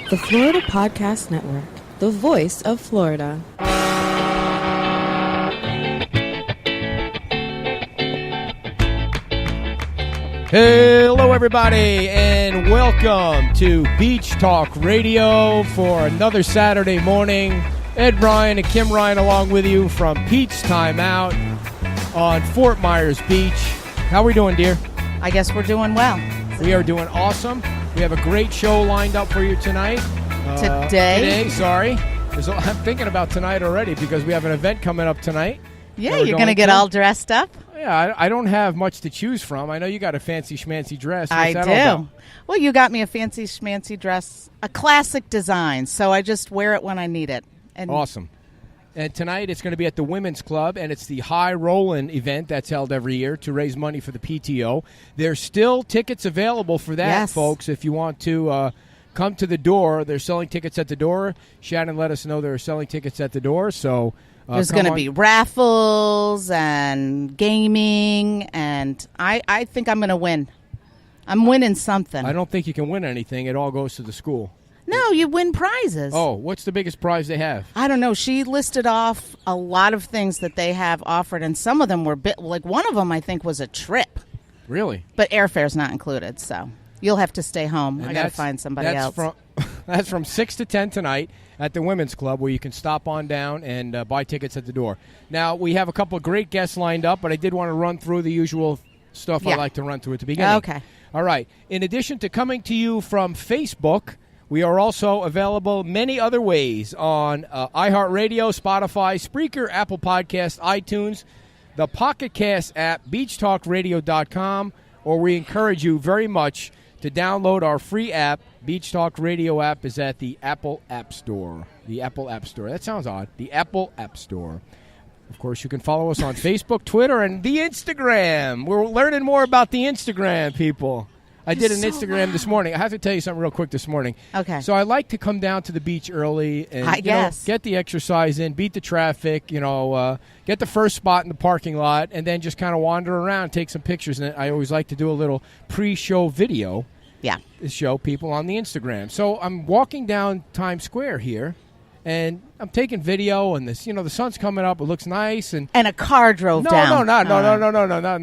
The Florida Podcast Network, the voice of Florida. Hello, everybody, and welcome to Beach Talk Radio for another Saturday morning. Ed Ryan and Kim Ryan along with you from Pete's Time Out on Fort Myers Beach. How are we doing, dear? I guess we're doing well. We are doing awesome. We have a great show lined up for you tonight. Today, I'm thinking about tonight already because we have an event coming up tonight. Yeah, you're going to get all dressed up? Yeah, I don't have much to choose from. I know you got a fancy schmancy dress. What's I that all about? do. Well, you got me a fancy schmancy dress, a classic design, so I just wear it when I need it. And awesome. And tonight it's going to be at the Women's Club, and it's the High Rollin' event that's held every year to raise money for the PTO. There's still tickets available for that, yes, folks, if you want to come to the door. They're selling tickets at the door. Shannon let us know they're selling tickets at the door, so... there's going to be raffles and gaming, and I think I'm going to win. I'm winning something. I don't think you can win anything. It all goes to the school. No, you win prizes. Oh, what's the biggest prize they have? I don't know. She listed off a lot of things that they have offered, and some of them were like one of them I think was a trip. Really? But airfare's not included, so you'll have to stay home. I got to find somebody else. That's from 6 to 10 tonight at the Women's Club, where you can stop on down and buy tickets at the door. Now, we have a couple of great guests lined up, but I did want to run through the usual stuff I like to run through at the beginning. Okay. All right. In addition to coming to you from Facebook, we are also available many other ways on iHeartRadio, Spotify, Spreaker, Apple Podcasts, iTunes, the Pocket Cast app, BeachTalkRadio.com, or we encourage you very much to download our free app. Beach Talk Radio app is at the Apple App Store. The Apple App Store. That sounds odd. The Apple App Store. Of course, you can follow us on Facebook, Twitter, and the Instagram. We're learning more about the Instagram, people. I did an Instagram this morning. I have to tell you something real quick this morning. Okay. So I like to come down to the beach early and get the exercise in, beat the traffic, get the first spot in the parking lot, and then just kind of wander around, take some pictures. And I always like to do a little pre-show video. Yeah. To show people on the Instagram. So I'm walking down Times Square here, and I'm taking video, and this, the sun's coming up. It looks nice, and a car drove down. No.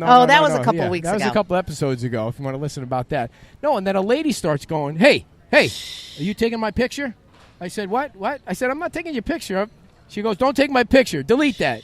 Oh, that was a couple weeks ago. That was a couple episodes ago. If you want to listen about that. No, and then a lady starts going, "Hey, are you taking my picture?" I said, "What? I said, "I'm not taking your picture." She goes, "Don't take my picture. Delete that."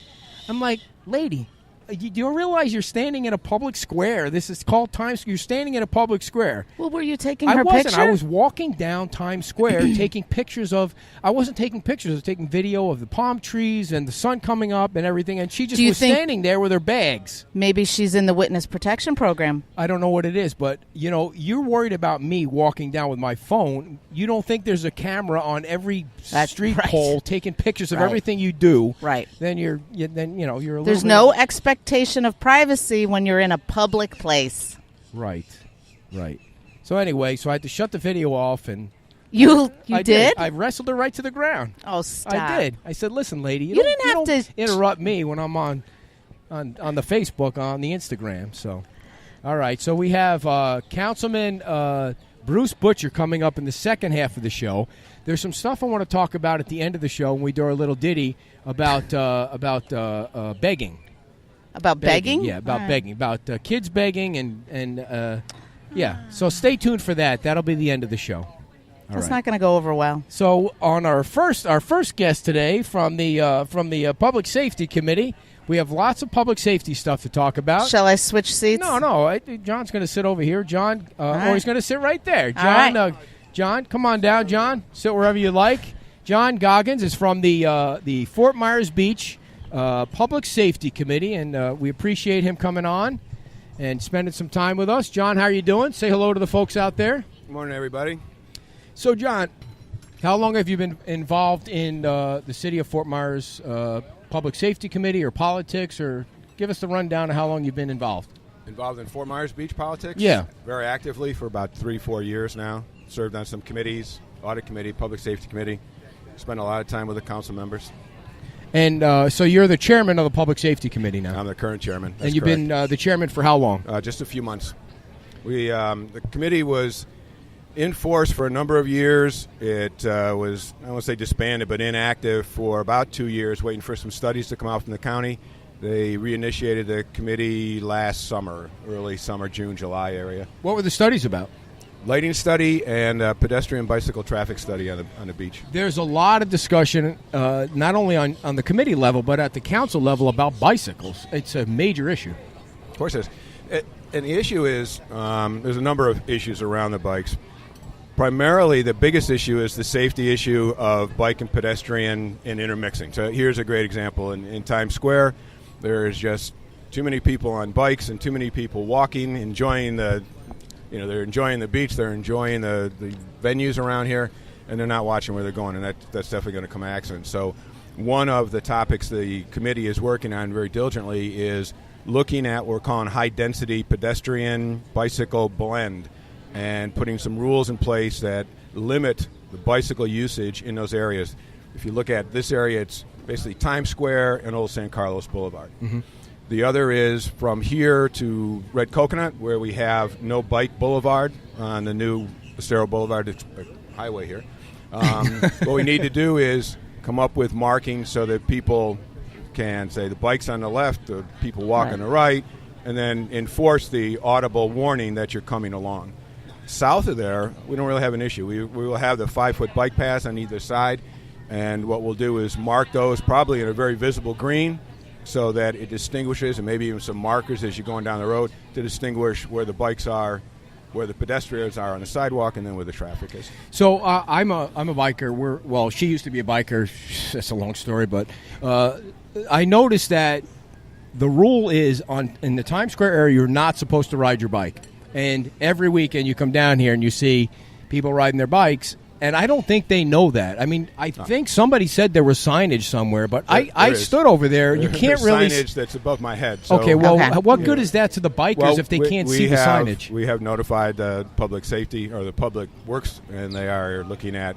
I'm like, "Lady, do you realize you're standing in a public square? This is called Times Square. You're standing in a public square." Well, were you taking her picture? I wasn't. I was walking down Times Square taking pictures of... I wasn't taking pictures. I was taking video of the palm trees and the sun coming up and everything, and she just was standing there with her bags. Maybe she's in the witness protection program. I don't know what it is, but, you're worried about me walking down with my phone. You don't think there's a camera on every street pole taking pictures of everything you do. Right. Then you're a little... There's no expectation of privacy when you're in a public place. Right. So anyway, I had to shut the video off, and you did? I wrestled her right to the ground. Oh, stop! I did. I said, "Listen, lady, you didn't have to interrupt me when I'm on the Facebook, on the Instagram." So, all right. So we have Councilman Bruce Butcher coming up in the second half of the show. There's some stuff I want to talk about at the end of the show when we do our little ditty about begging. About begging? Yeah, about begging. About kids begging and So stay tuned for that. That'll be the end of the show. That's not going to go over well. So on our first guest today from the Public Safety Committee, we have lots of public safety stuff to talk about. Shall I switch seats? No. John's going to sit over here. John, or he's going to sit right there. John, right. John, come on down, John. Sit wherever you like. John Goggins is from the Fort Myers Beach Public Safety Committee, and we appreciate him coming on and spending some time with us. John, how are you doing? Say hello to the folks out there. Good morning, everybody. So, John, how long have you been involved in the City of Fort Myers Public Safety Committee or politics, or give us the rundown of how long you've been involved? Involved in Fort Myers Beach politics? Yeah. Very actively for about 3-4 years now. Served on some committees, Audit Committee, Public Safety Committee. Spent a lot of time with the council members. And so you're the chairman of the Public Safety Committee now? I'm the current chairman. That's and you've correct. been the chairman for how long? Just a few months. The committee was in force for a number of years. It was, I won't say disbanded, but inactive for about 2 years, waiting for some studies to come out from the county. They reinitiated the committee last summer, early summer, June, July area. What were the studies about? Lighting study and pedestrian bicycle traffic study on the beach. There's a lot of discussion, not only on the committee level, but at the council level about bicycles. It's a major issue. Of course it is. And the issue is, there's a number of issues around the bikes. Primarily, the biggest issue is the safety issue of bike and pedestrian and intermixing. So here's a great example. In Times Square, there's just too many people on bikes and too many people walking, enjoying they're enjoying the beach, they're enjoying the venues around here, and they're not watching where they're going, and that's definitely going to come accidents. So one of the topics the committee is working on very diligently is looking at what we're calling high-density pedestrian bicycle blend and putting some rules in place that limit the bicycle usage in those areas. If you look at this area, it's basically Times Square and Old San Carlos Boulevard. Mm-hmm. The other is from here to Red Coconut, where we have no bike boulevard on the new Estero Boulevard. It's a highway here. What we need to do is come up with markings so that people can say the bike's on the left, the people walk on the right, and then enforce the audible warning that you're coming along. South of there, we don't really have an issue. We will have the 5-foot bike path on either side, and what we'll do is mark those probably in a very visible green so that it distinguishes, and maybe even some markers as you're going down the road to distinguish where the bikes are, where the pedestrians are on the sidewalk, and then where the traffic is. So I'm a biker. She used to be a biker. That's a long story, but I noticed that the rule is in the Times Square area, you're not supposed to ride your bike. And every weekend you come down here and you see people riding their bikes, and I don't think they know that. I mean, I think somebody said there was signage somewhere, but I stood over there. You can't really signage that's above my head. So okay, what good is that to the bikers if they can't see the signage? We have notified the public safety or the public works, and they are looking at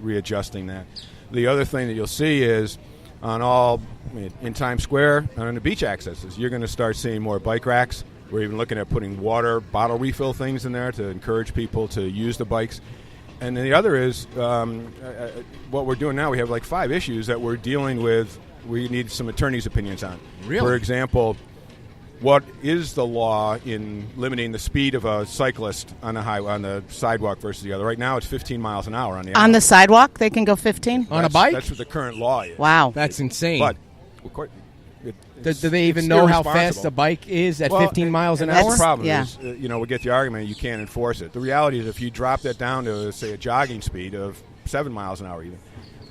readjusting that. The other thing that you'll see is in Times Square on the beach accesses, you're going to start seeing more bike racks. We're even looking at putting water bottle refill things in there to encourage people to use the bikes. And then the other is what we're doing now. We have like 5 issues that we're dealing with. We need some attorneys' opinions on. Really? For example, what is the law in limiting the speed of a cyclist on the sidewalk versus the other? Right now, it's 15 miles an hour on the On the sidewalk, they can go 15? On a bike? That's what the current law is. Wow. That's insane. But of course, do they even know how fast a bike is at 15 miles an hour? That's the problem. Is, we get the argument you can't enforce it. The reality is if you drop that down to, say, a jogging speed of 7 miles an hour even,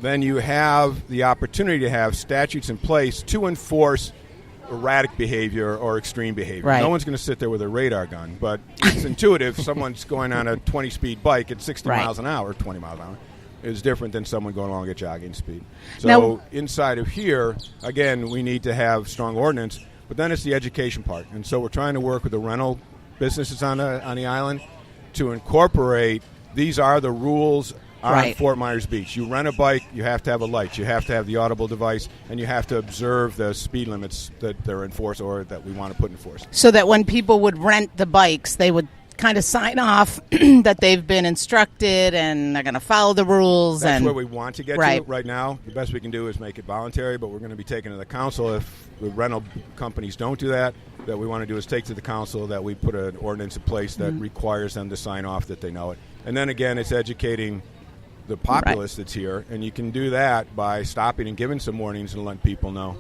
then you have the opportunity to have statutes in place to enforce erratic behavior or extreme behavior. Right. No one's going to sit there with a radar gun, but it's intuitive. Someone's going on a 20-speed bike at 60 miles an hour, 20 miles an hour, is different than someone going along at jogging speed. So now, inside of here, again, we need to have strong ordinance, but then it's the education part. And so we're trying to work with the rental businesses on the island to incorporate these are the rules on Fort Myers Beach. You rent a bike, you have to have a light, you have to have the audible device, and you have to observe the speed limits that they're enforced or that we want to put in force. So that when people would rent the bikes, they would kind of sign off that they've been instructed and they're going to follow the rules. That's where we want to get to right now. The best we can do is make it voluntary, but we're going to be taking to the council if the rental companies don't do that. That we want to do is take to the council that we put an ordinance in place that requires them to sign off that they know it. And then again, it's educating the populace that's here, and you can do that by stopping and giving some warnings and letting people know.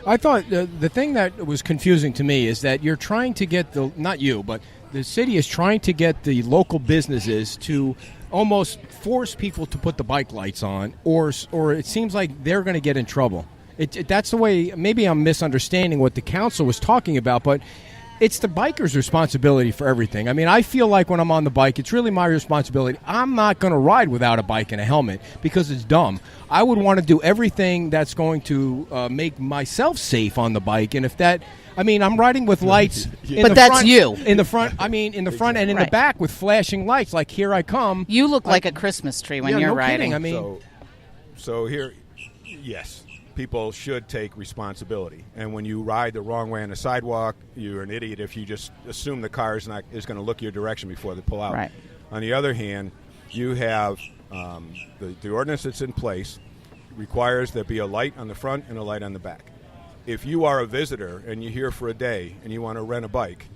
I thought the thing that was confusing to me is that you're trying to get not you, but the city is trying to get the local businesses to almost force people to put the bike lights on, or it seems like they're going to get in trouble. That's the way. Maybe I'm misunderstanding what the council was talking about, but it's the biker's responsibility for everything. I mean, I feel like when I'm on the bike, it's really my responsibility. I'm not going to ride without a bike and a helmet because it's dumb. I would want to do everything that's going to make myself safe on the bike, and if that... I mean, I'm riding with lights in but the that's front, you. In the front, I mean, in the front and in the back with flashing lights, like here I come. You look like a Christmas tree when you're riding. Kidding. I mean, so here, yes, people should take responsibility. And when you ride the wrong way on the sidewalk, you're an idiot if you just assume the car is going to look your direction before they pull out. Right. On the other hand, you have the ordinance that's in place requires there be a light on the front and a light on the back. If you are a visitor and you're here for a day and you want to rent a bike,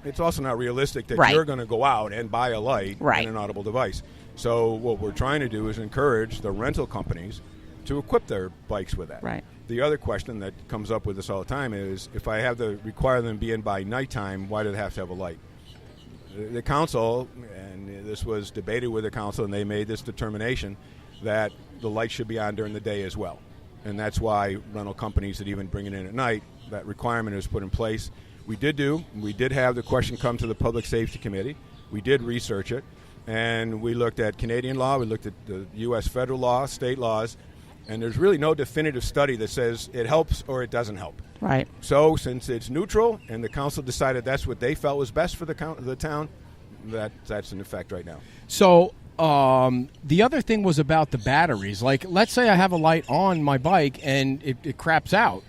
it's also not realistic that you're going to go out and buy a light and an audible device. So what we're trying to do is encourage the rental companies to equip their bikes with that. Right. The other question that comes up with this all the time is, if I have to require them to be in by nighttime, why do they have to have a light? The council, and this was debated with the council, and they made this determination that the light should be on during the day as well. And that's why rental companies that even bring it in at night, that requirement is put in place. We did have the question come to the Public Safety Committee. We did research it, and we looked at Canadian law, we looked at the U.S. federal law, state laws, and there's really no definitive study that says it helps or it doesn't help. Right. So since it's neutral and the council decided that's what they felt was best for the town, that's in effect right now. So the other thing was about the batteries. Like, let's say I have a light on my bike and it craps out.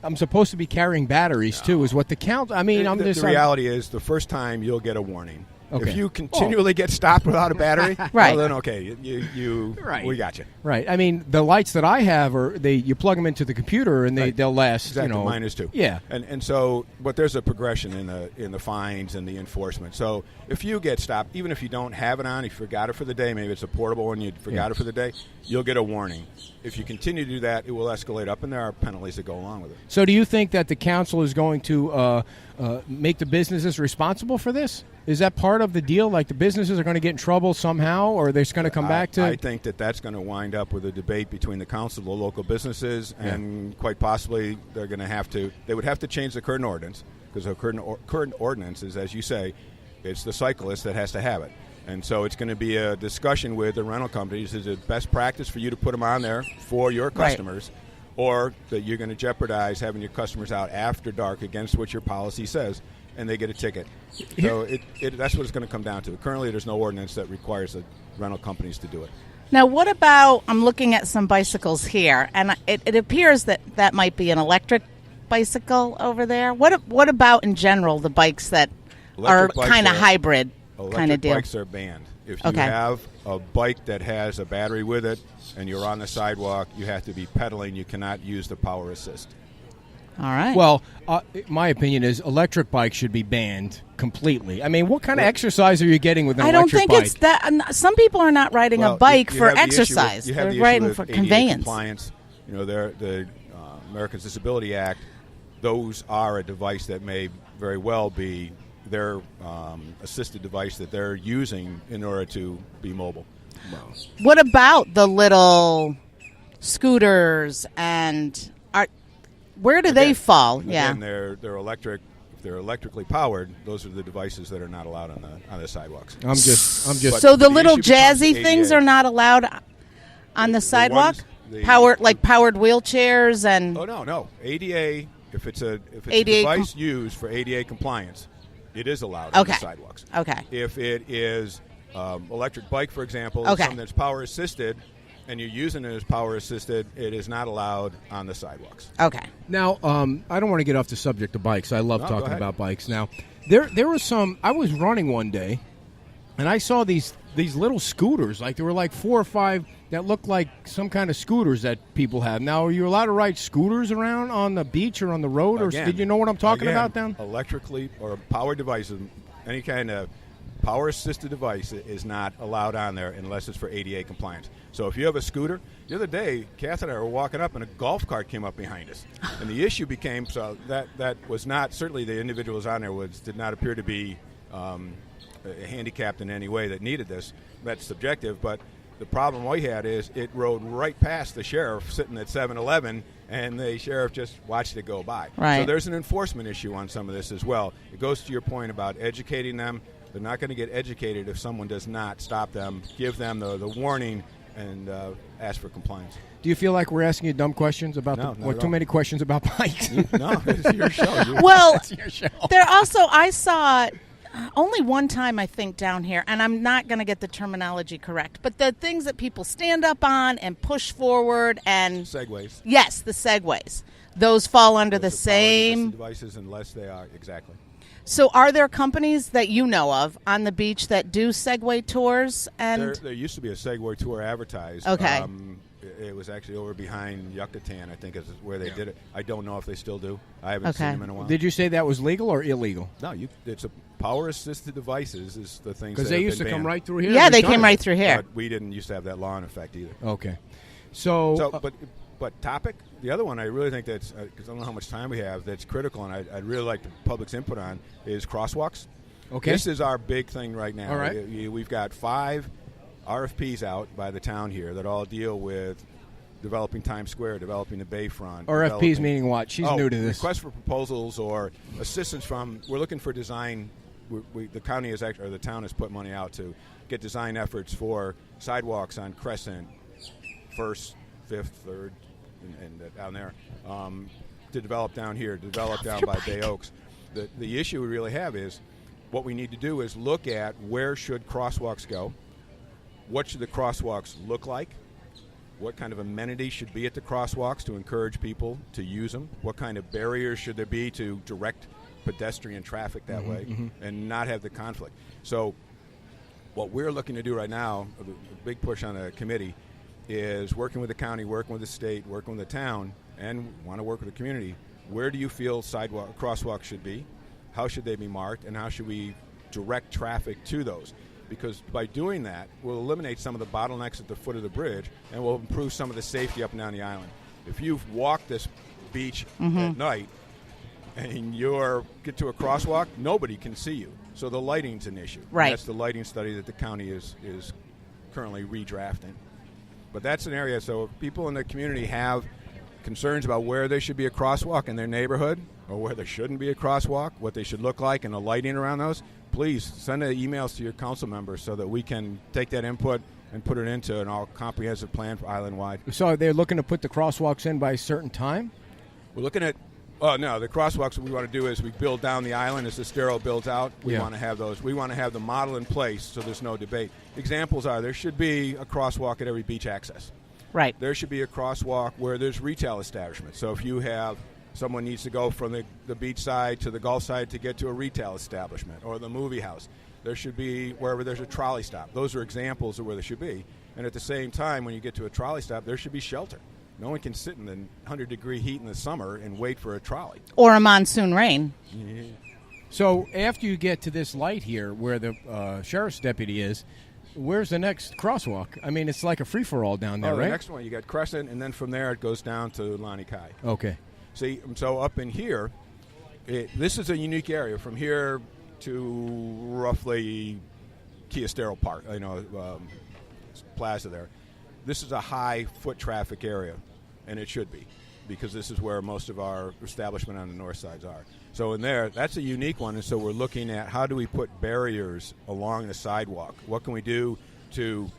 I'm supposed to be carrying batteries too, is what the count. I mean, the reality is the first time you'll get a warning. Okay. If you continually get stopped without a battery, well, then okay, we got you. Right. I mean, the lights that I have you plug them into the computer and they'll last. Exactly. Mine is too. Yeah. And so, but there's a progression in the fines and the enforcement. So if you get stopped, even if you don't have it on, if you forgot it for the day, maybe it's a portable one, you forgot it for the day, you'll get a warning. If you continue to do that, it will escalate up, and there are penalties that go along with it. So do you think that the council is going to make the businesses responsible for this? Is that part of the deal? Like, the businesses are going to get in trouble somehow, or they're just going to come back to? I think that's going to wind up with a debate between the council, the local businesses, and quite possibly they would have to change the current ordinance, because the current ordinance is, as you say, it's the cyclist that has to have it. And so it's going to be a discussion with the rental companies. Is it best practice for you to put them on there for your customers, or that you're going to jeopardize having your customers out after dark against what your policy says, and they get a ticket? So that's what it's going to come down to. Currently, there's no ordinance that requires the rental companies to do it. Now, what about, I'm looking at some bicycles here, and it appears that might be an electric bicycle over there. What about, in general, the bikes that are kind of hybrid kind of deal? Electric bikes are banned. If you have a bike that has a battery with it and you're on the sidewalk, you have to be pedaling. You cannot use the power assist. All right. Well, my opinion is electric bikes should be banned completely. I mean, what kind of exercise are you getting with an electric bike? I don't think it's that. Some people are not riding a bike for exercise. They're riding for conveyance. Compliance. The Americans with Disability Act, those are a device that may very well be their assisted device that they're using in order to be mobile. Wow. What about the little scooters and where do they fall? Again, they're electric. If they're electrically powered, those are the devices that are not allowed on the sidewalks. I'm just. So the little jazzy things are not allowed on the sidewalk. Powered wheelchairs and. Oh no! ADA. If it's a device used for ADA compliance, it is allowed on the sidewalks. Okay. If it is electric bike, for example, something that's power assisted, and you're using it as power assisted, it is not allowed on the sidewalks. Okay. Now, I don't want to get off the subject of bikes. I love talking about bikes. Now, there was some. I was running one day, and I saw these little scooters. Like, there were like 4 or 5 that looked like some kind of scooters that people have. Now, are you allowed to ride scooters around on the beach or on the road? Or did you know what I'm talking about down? Electrically or power devices, any kind of power-assisted device is not allowed on there unless it's for ADA compliance. So if you have a scooter, the other day, Kath and I were walking up, and a golf cart came up behind us. And the issue became, so that was not, certainly the individuals on there did not appear to be handicapped in any way that needed this. That's subjective, but the problem we had is it rode right past the sheriff sitting at 7-Eleven, and the sheriff just watched it go by. Right. So there's an enforcement issue on some of this as well. It goes to your point about educating them. They're not going to get educated if someone does not stop them, give them the warning, and ask for compliance. Do you feel like we're asking you dumb questions about too many questions about bikes? No, it's your show. Well, it's your show. There also, I saw only one time, I think, down here, and I'm not going to get the terminology correct, but the things that people stand up on and push forward and segways. Yes, the segways. Those fall under the same devices, unless they are exactly. So are there companies that you know of on the beach that do Segway tours? And There used to be a Segway tour advertised. Okay. It was actually over behind Yucatan, I think, is where they did it. I don't know if they still do. I haven't seen them in a while. Did you say that was legal or illegal? No, it's a power-assisted devices is the things because that they have used to been come banned. right through here. yeah, they We've came done right it. through here. But we didn't used to have that law in effect either. Okay, so But topic, the other one I really think that's because I don't know how much time we have. That's critical, and I'd really like the public's input on is crosswalks. Okay, this is our big thing right now. All right. We've got 5 RFPs out by the town here that all deal with developing Times Square, developing the Bayfront. RFPs meaning what? She's new to this. Request for proposals or assistance from. We're looking for design. The county is actually, or the town has put money out to get design efforts for sidewalks on Crescent, 1st, 5th, 3rd, and down there to develop down here, to develop down by Bay Oaks. The issue we really have is what we need to do is look at where should crosswalks go, what should the crosswalks look like, what kind of amenities should be at the crosswalks to encourage people to use them, what kind of barriers should there be to direct pedestrian traffic that way and not have the conflict. So what we're looking to do right now, a big push on the committee, is working with the county, working with the state, working with the town, and want to work with the community. Where do you feel crosswalks should be? How should they be marked? And how should we direct traffic to those? Because by doing that, we'll eliminate some of the bottlenecks at the foot of the bridge, and we'll improve some of the safety up and down the island. If you've walked this beach at night and you get to a crosswalk, nobody can see you. So the lighting's an issue. Right. And that's the lighting study that the county is currently redrafting. But that's an area, so if people in the community have concerns about where there should be a crosswalk in their neighborhood or where there shouldn't be a crosswalk, what they should look like and the lighting around those, please send the emails to your council members so that we can take that input and put it into an all-comprehensive plan for island-wide. So they're looking to put the crosswalks in by a certain time? We're looking at the crosswalks, what we want to do is we build down the island as the Estero builds out. We want to have those. We want to have the model in place so there's no debate. Examples are there should be a crosswalk at every beach access. Right. There should be a crosswalk where there's retail establishments. So if you have someone needs to go from the beach side to the Gulf side to get to a retail establishment or the movie house, there should be wherever there's a trolley stop. Those are examples of where there should be. And at the same time, when you get to a trolley stop, there should be shelter. No one can sit in the 100-degree heat in the summer and wait for a trolley. Or a monsoon rain. Yeah. So after you get to this light here where the sheriff's deputy is, where's the next crosswalk? I mean, it's like a free-for-all down there, right? The next one, you got Crescent, and then from there it goes down to Lani Kai. Okay. See, so up in here, this is a unique area. From here to roughly Estero Park, plaza there. This is a high foot traffic area, and it should be, because this is where most of our establishment on the north sides are. So in there, that's a unique one, and so we're looking at how do we put barriers along the sidewalk? What can we do to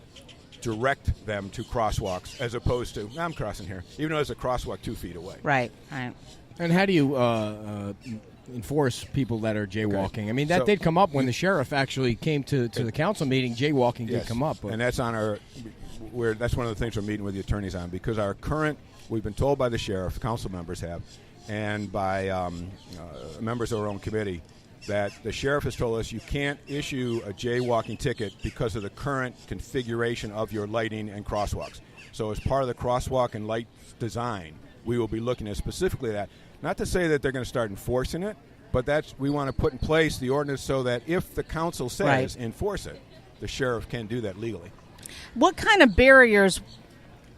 direct them to crosswalks as opposed to, I'm crossing here, even though there's a crosswalk 2 feet away. Right. And how do you enforce people that are jaywalking? Okay. I mean, that did come up when the sheriff actually came to the council meeting. Jaywalking did come up. But. And that's on that's one of the things we're meeting with the attorneys on, because we've been told by the sheriff, council members have, and by members of our own committee, that the sheriff has told us you can't issue a jaywalking ticket because of the current configuration of your lighting and crosswalks. So as part of the crosswalk and light design, we will be looking at specifically that. Not to say that they're going to start enforcing it, but we want to put in place the ordinance so that if the council says enforce it, the sheriff can do that legally. What kind of barriers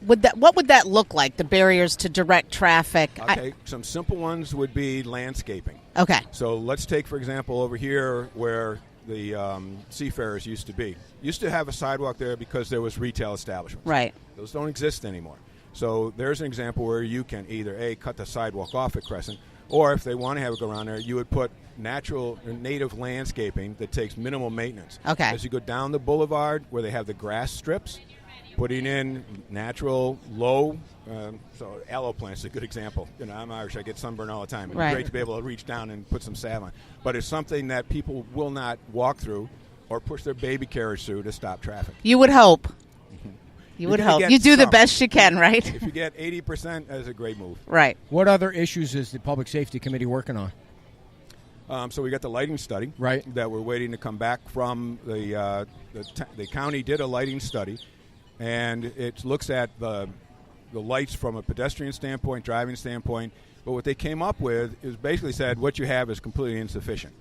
what would that look like, the barriers to direct traffic? Okay, some simple ones would be landscaping. Okay. So let's take, for example, over here where the Seafarers used to be. Used to have a sidewalk there because there was retail establishments. Right. Those don't exist anymore. So there's an example where you can either, cut the sidewalk off at Crescent, or if they want to have it go around there, you would put natural or native landscaping that takes minimal maintenance. Okay. As you go down the boulevard where they have the grass strips, putting in natural, low, so aloe plants is a good example. I'm Irish, I get sunburn all the time. It's great to be able to reach down and put some salve on. But it's something that people will not walk through or push their baby carriage through to stop traffic. You would hope. You would hope. You do the best you can, right? If you get 80%, that's a great move. Right. What other issues is the Public Safety Committee working on? So we got the lighting study that we're waiting to come back from. The county did a lighting study, and it looks at the lights from a pedestrian standpoint, driving standpoint. But what they came up with is basically said what you have is completely insufficient.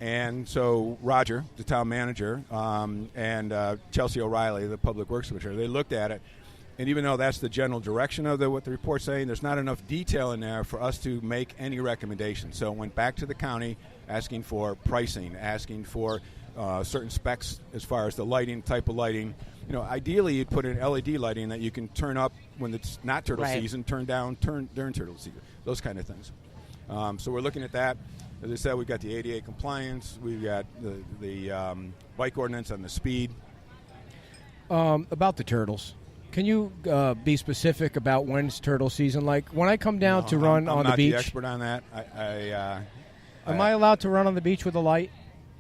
And so Roger, the town manager, and Chelsea O'Reilly, the public works commissioner, they looked at it. And even though that's the general direction of what the report's saying, there's not enough detail in there for us to make any recommendations. So it went back to the county asking for pricing, asking for certain specs as far as the lighting, type of lighting. Ideally you'd put in LED lighting that you can turn up when it's not turtle season, turn down during turtle season, those kind of things. So we're looking at that. As I said, we've got the ADA compliance, we've got the bike ordinance on the speed. About the turtles. Can you be specific about when it's turtle season? Like when I come down to run on the beach. I'm not the expert on that. Am I allowed to run on the beach with a light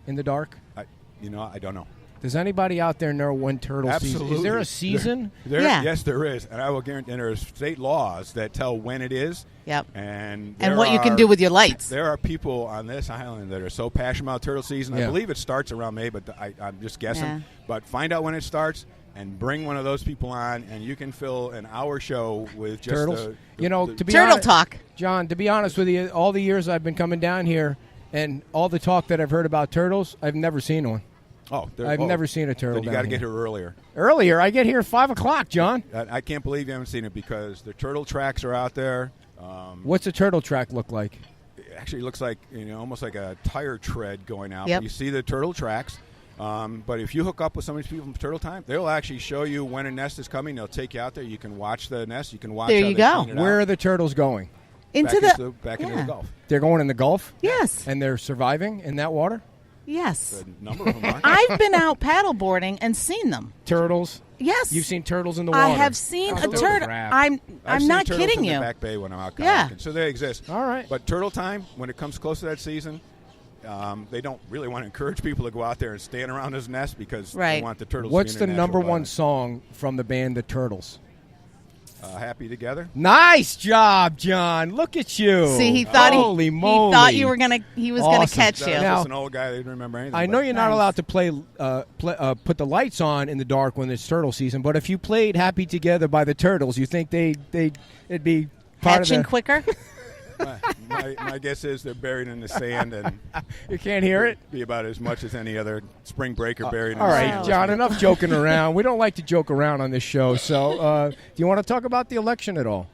in the dark? I don't know. Does anybody out there know when turtle season? Is there a season? Yes, there is, and I will guarantee. And there are state laws that tell when it is. Yep. And what you can do with your lights. There are people on this island that are so passionate about turtle season. I believe it starts around May, but I'm just guessing. Yeah. But find out when it starts. And bring one of those people on, and you can fill an hour show with just turtles. To be turtle honest, talk. John, to be honest with you, all the years I've been coming down here, and all the talk that I've heard about turtles, I've never seen one. I've never seen a turtle. Then you got to get here earlier. Earlier, I get here at 5:00, John. I can't believe you haven't seen it because the turtle tracks are out there. What's a turtle track look like? It actually looks like almost like a tire tread going out. Yep. You see the turtle tracks. But if you hook up with some of these people from Turtle Time, they'll actually show you when a nest is coming. They'll take you out there. You can watch the nest. You can watch. There you go. Where are the turtles going? Into the Gulf. They're going in the Gulf? Yes. And they're surviving in that water? Yes. A number of them are. I've been out paddleboarding and seen them. Turtles? Yes. You've seen turtles in the water? I have seen a turtle. I'm not kidding you. In the Back Bay when I'm out kayaking. Yeah. So they exist. All right. But Turtle Time, when it comes close to that season, they don't really want to encourage people to go out there and stand around his nest because they want the turtles. What's to the be in number natural one song from the band The Turtles? Happy Together. Nice job, John. Look at you. See, he thought Holy moly. he thought you were he was gonna catch you. Now, an old guy that didn't remember anything. I know you're not allowed to put the lights on in the dark when it's turtle season, but if you played Happy Together by the Turtles, you think it'd be part hatching of the quicker? My guess is they're buried in the sand, and you can't hear it. Be about as much as any other spring breaker buried. All in the right, sand. John. Enough joking around. We don't like to joke around on this show. So, do you want to talk about the election at all?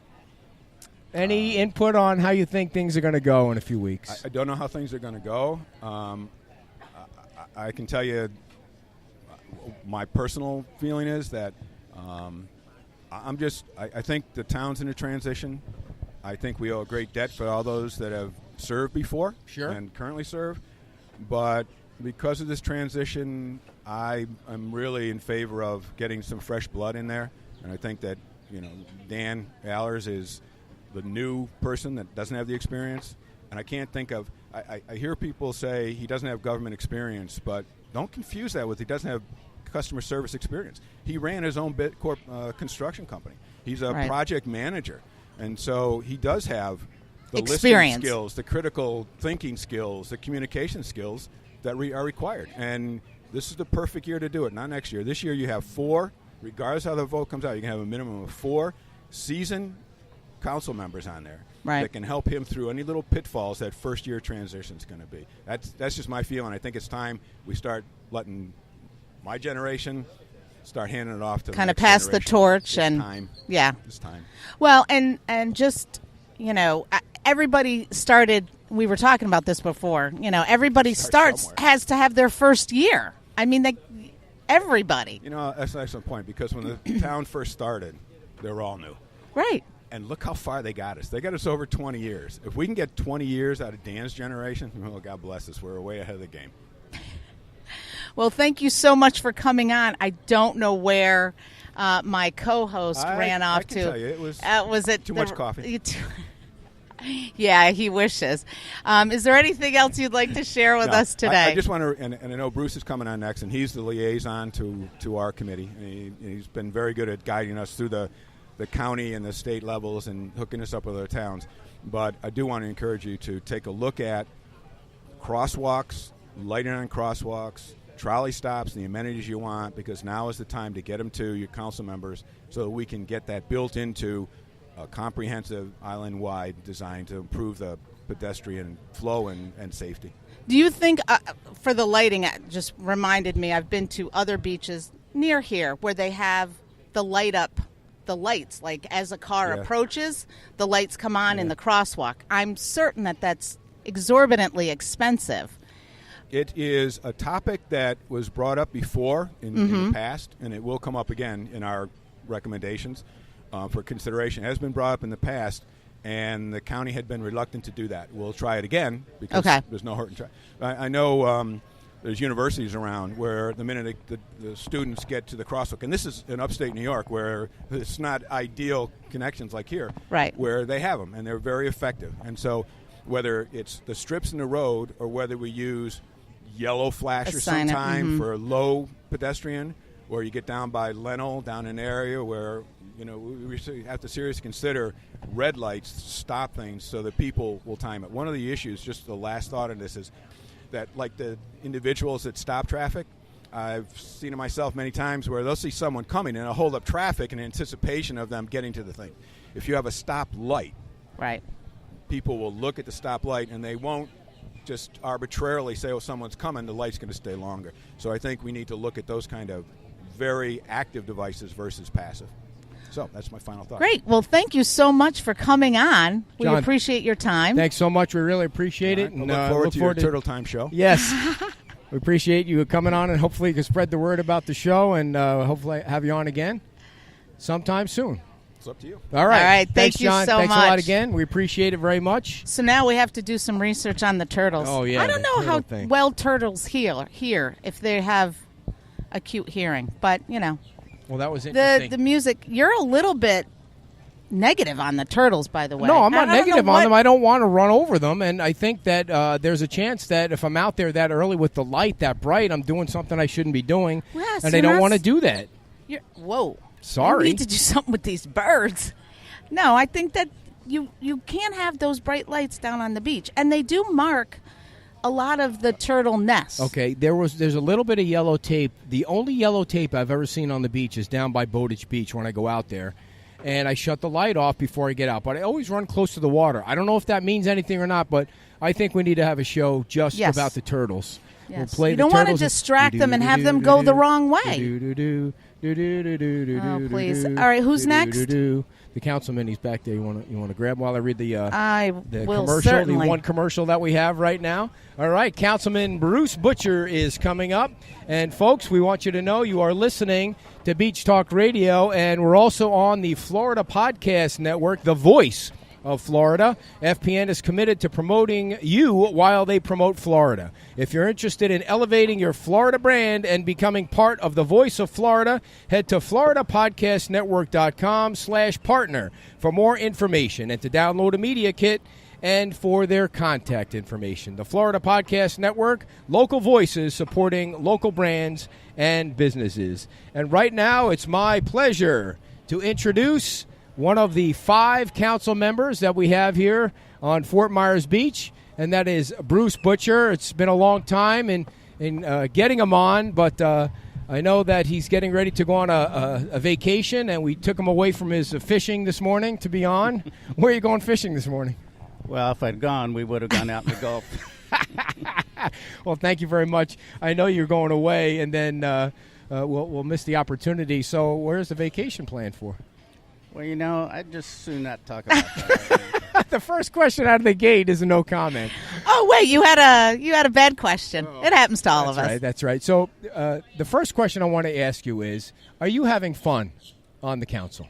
Any input on how you think things are going to go in a few weeks? I don't know how things are going to go. I can tell you, my personal feeling is that I think the town's in a transition. I think we owe a great debt for all those that have served before and currently serve. But because of this transition, I am really in favor of getting some fresh blood in there. And I think that, Dan Allers is the new person that doesn't have the experience. And I can't think of – I hear people say he doesn't have government experience, but don't confuse that with he doesn't have customer service experience. He ran his own construction company. He's a project manager. And so he does have the experience, listening skills, the critical thinking skills, the communication skills that are required. And this is the perfect year to do it, not next year. This year you have 4, regardless of how the vote comes out, you can have a minimum of 4 seasoned council members on there that can help him through any little pitfalls that first-year transition is going to be. That's just my feeling. I think it's time we start letting my generation – start handing it off to kind of pass the torch it's time. Well, and just everybody started. We were talking about this before. Everybody has to have their first year. I mean, everybody. That's an excellent point because when the town first started, they were all new. Right. And look how far they got us. They got us over 20 years. If we can get 20 years out of Dan's generation, God bless us. We're way ahead of the game. Well, thank you so much for coming on. I don't know where my co-host ran off to. I can tell you, was it too much coffee? Yeah, he wishes. Is there anything else you'd like to share with us today? I just want to, and I know Bruce is coming on next, and he's the liaison to our committee. And he's been very good at guiding us through the county and the state levels and hooking us up with other towns. But I do want to encourage you to take a look at crosswalks, lighting on crosswalks, trolley stops, the amenities you want, because now is the time to get them to your council members so that we can get that built into a comprehensive island-wide design to improve the pedestrian flow and safety. Do you think, for the lighting, it just reminded me, I've been to other beaches near here where they have the lights, like as a car approaches, the lights come on in the crosswalk. I'm certain that that's exorbitantly expensive. It is a topic that was brought up before in the past, and it will come up again in our recommendations for consideration. It has been brought up in the past, and the county had been reluctant to do that. We'll try it again because there's no hurt in trying. I know there's universities around where the minute the students get to the crosswalk, and this is in upstate New York where it's not ideal connections like here, right, where they have them, and they're very effective. And so whether it's the strips in the road or whether we use yellow flasher sometime for low pedestrian, or you get down by Lennell, down in an area where we have to seriously consider red lights, stop things so that people will time it. One of the issues, just the last thought on this, is that like the individuals that stop traffic, I've seen it myself many times where they'll see someone coming and they'll hold up traffic in anticipation of them getting to the thing. If you have a stop light, right, people will look at the stop light and they won't just arbitrarily say, someone's coming, the light's going to stay longer. So I think we need to look at those kind of very active devices versus passive. So that's my final thought. Great. Well, thank you so much for coming on. We John, appreciate your time. Thanks so much. We really appreciate it. And look forward to your Turtle Time show. Yes. We appreciate you coming on, and hopefully you can spread the word about the show, and hopefully have you on again sometime soon. It's up to you. All right. All right. Thanks, Thank you John. so Thanks much. a lot again. We appreciate it very much. So now we have to do some research on the turtles. Oh, yeah. I don't know how well turtles hear if they have acute hearing, but, Well, that was interesting. The music, you're a little bit negative on the turtles, by the way. No, I'm not negative on them. I don't want to run over them, and I think that there's a chance that if I'm out there that early with the light that bright, I'm doing something I shouldn't be doing, and they don't want to do that. Whoa. Sorry. You need to do something with these birds. No, I think that you can't have those bright lights down on the beach, and they do mark a lot of the turtle nests. Okay, there's a little bit of yellow tape. The only yellow tape I've ever seen on the beach is down by Bowditch Beach when I go out there. And I shut the light off before I get out. But I always run close to the water. I don't know if that means anything or not, but I think we need to have a show just about the turtles. Yes. We'll play you don't want to distract them and have them go the wrong way. Oh, please. All right, who's next? The councilman, he's back there. You want to grab while I read the will commercial, certainly. the one commercial that we have right now. All right, Councilman Bruce Butcher is coming up. And, folks, we want you to know you are listening to Beach Talk Radio, and we're also on the Florida Podcast Network, The Voice of Florida. FPN is committed to promoting you while they promote Florida. If you're interested in elevating your Florida brand and becoming part of the Voice of Florida, head to floridapodcastnetwork.com/partner for more information and to download a media kit and for their contact information. The Florida Podcast Network, local voices supporting local brands and businesses. And right now, it's my pleasure to introduce one of the 5 council members that we have here on Fort Myers Beach, and that is Bruce Butcher. It's been a long time in getting him on, but I know that he's getting ready to go on a vacation, and we took him away from his fishing this morning to be on. Where are you going fishing this morning? Well, if I'd gone, we would have gone out in the Gulf. Well, thank you very much. I know you're going away, and then we'll miss the opportunity. So where's the vacation planned for? Well, I'd just soon not talk about that. The first question out of the gate is a no comment. Oh, wait, you had a bad question. It happens to all of us. That's right. So the first question I want to ask you is, are you having fun on the council?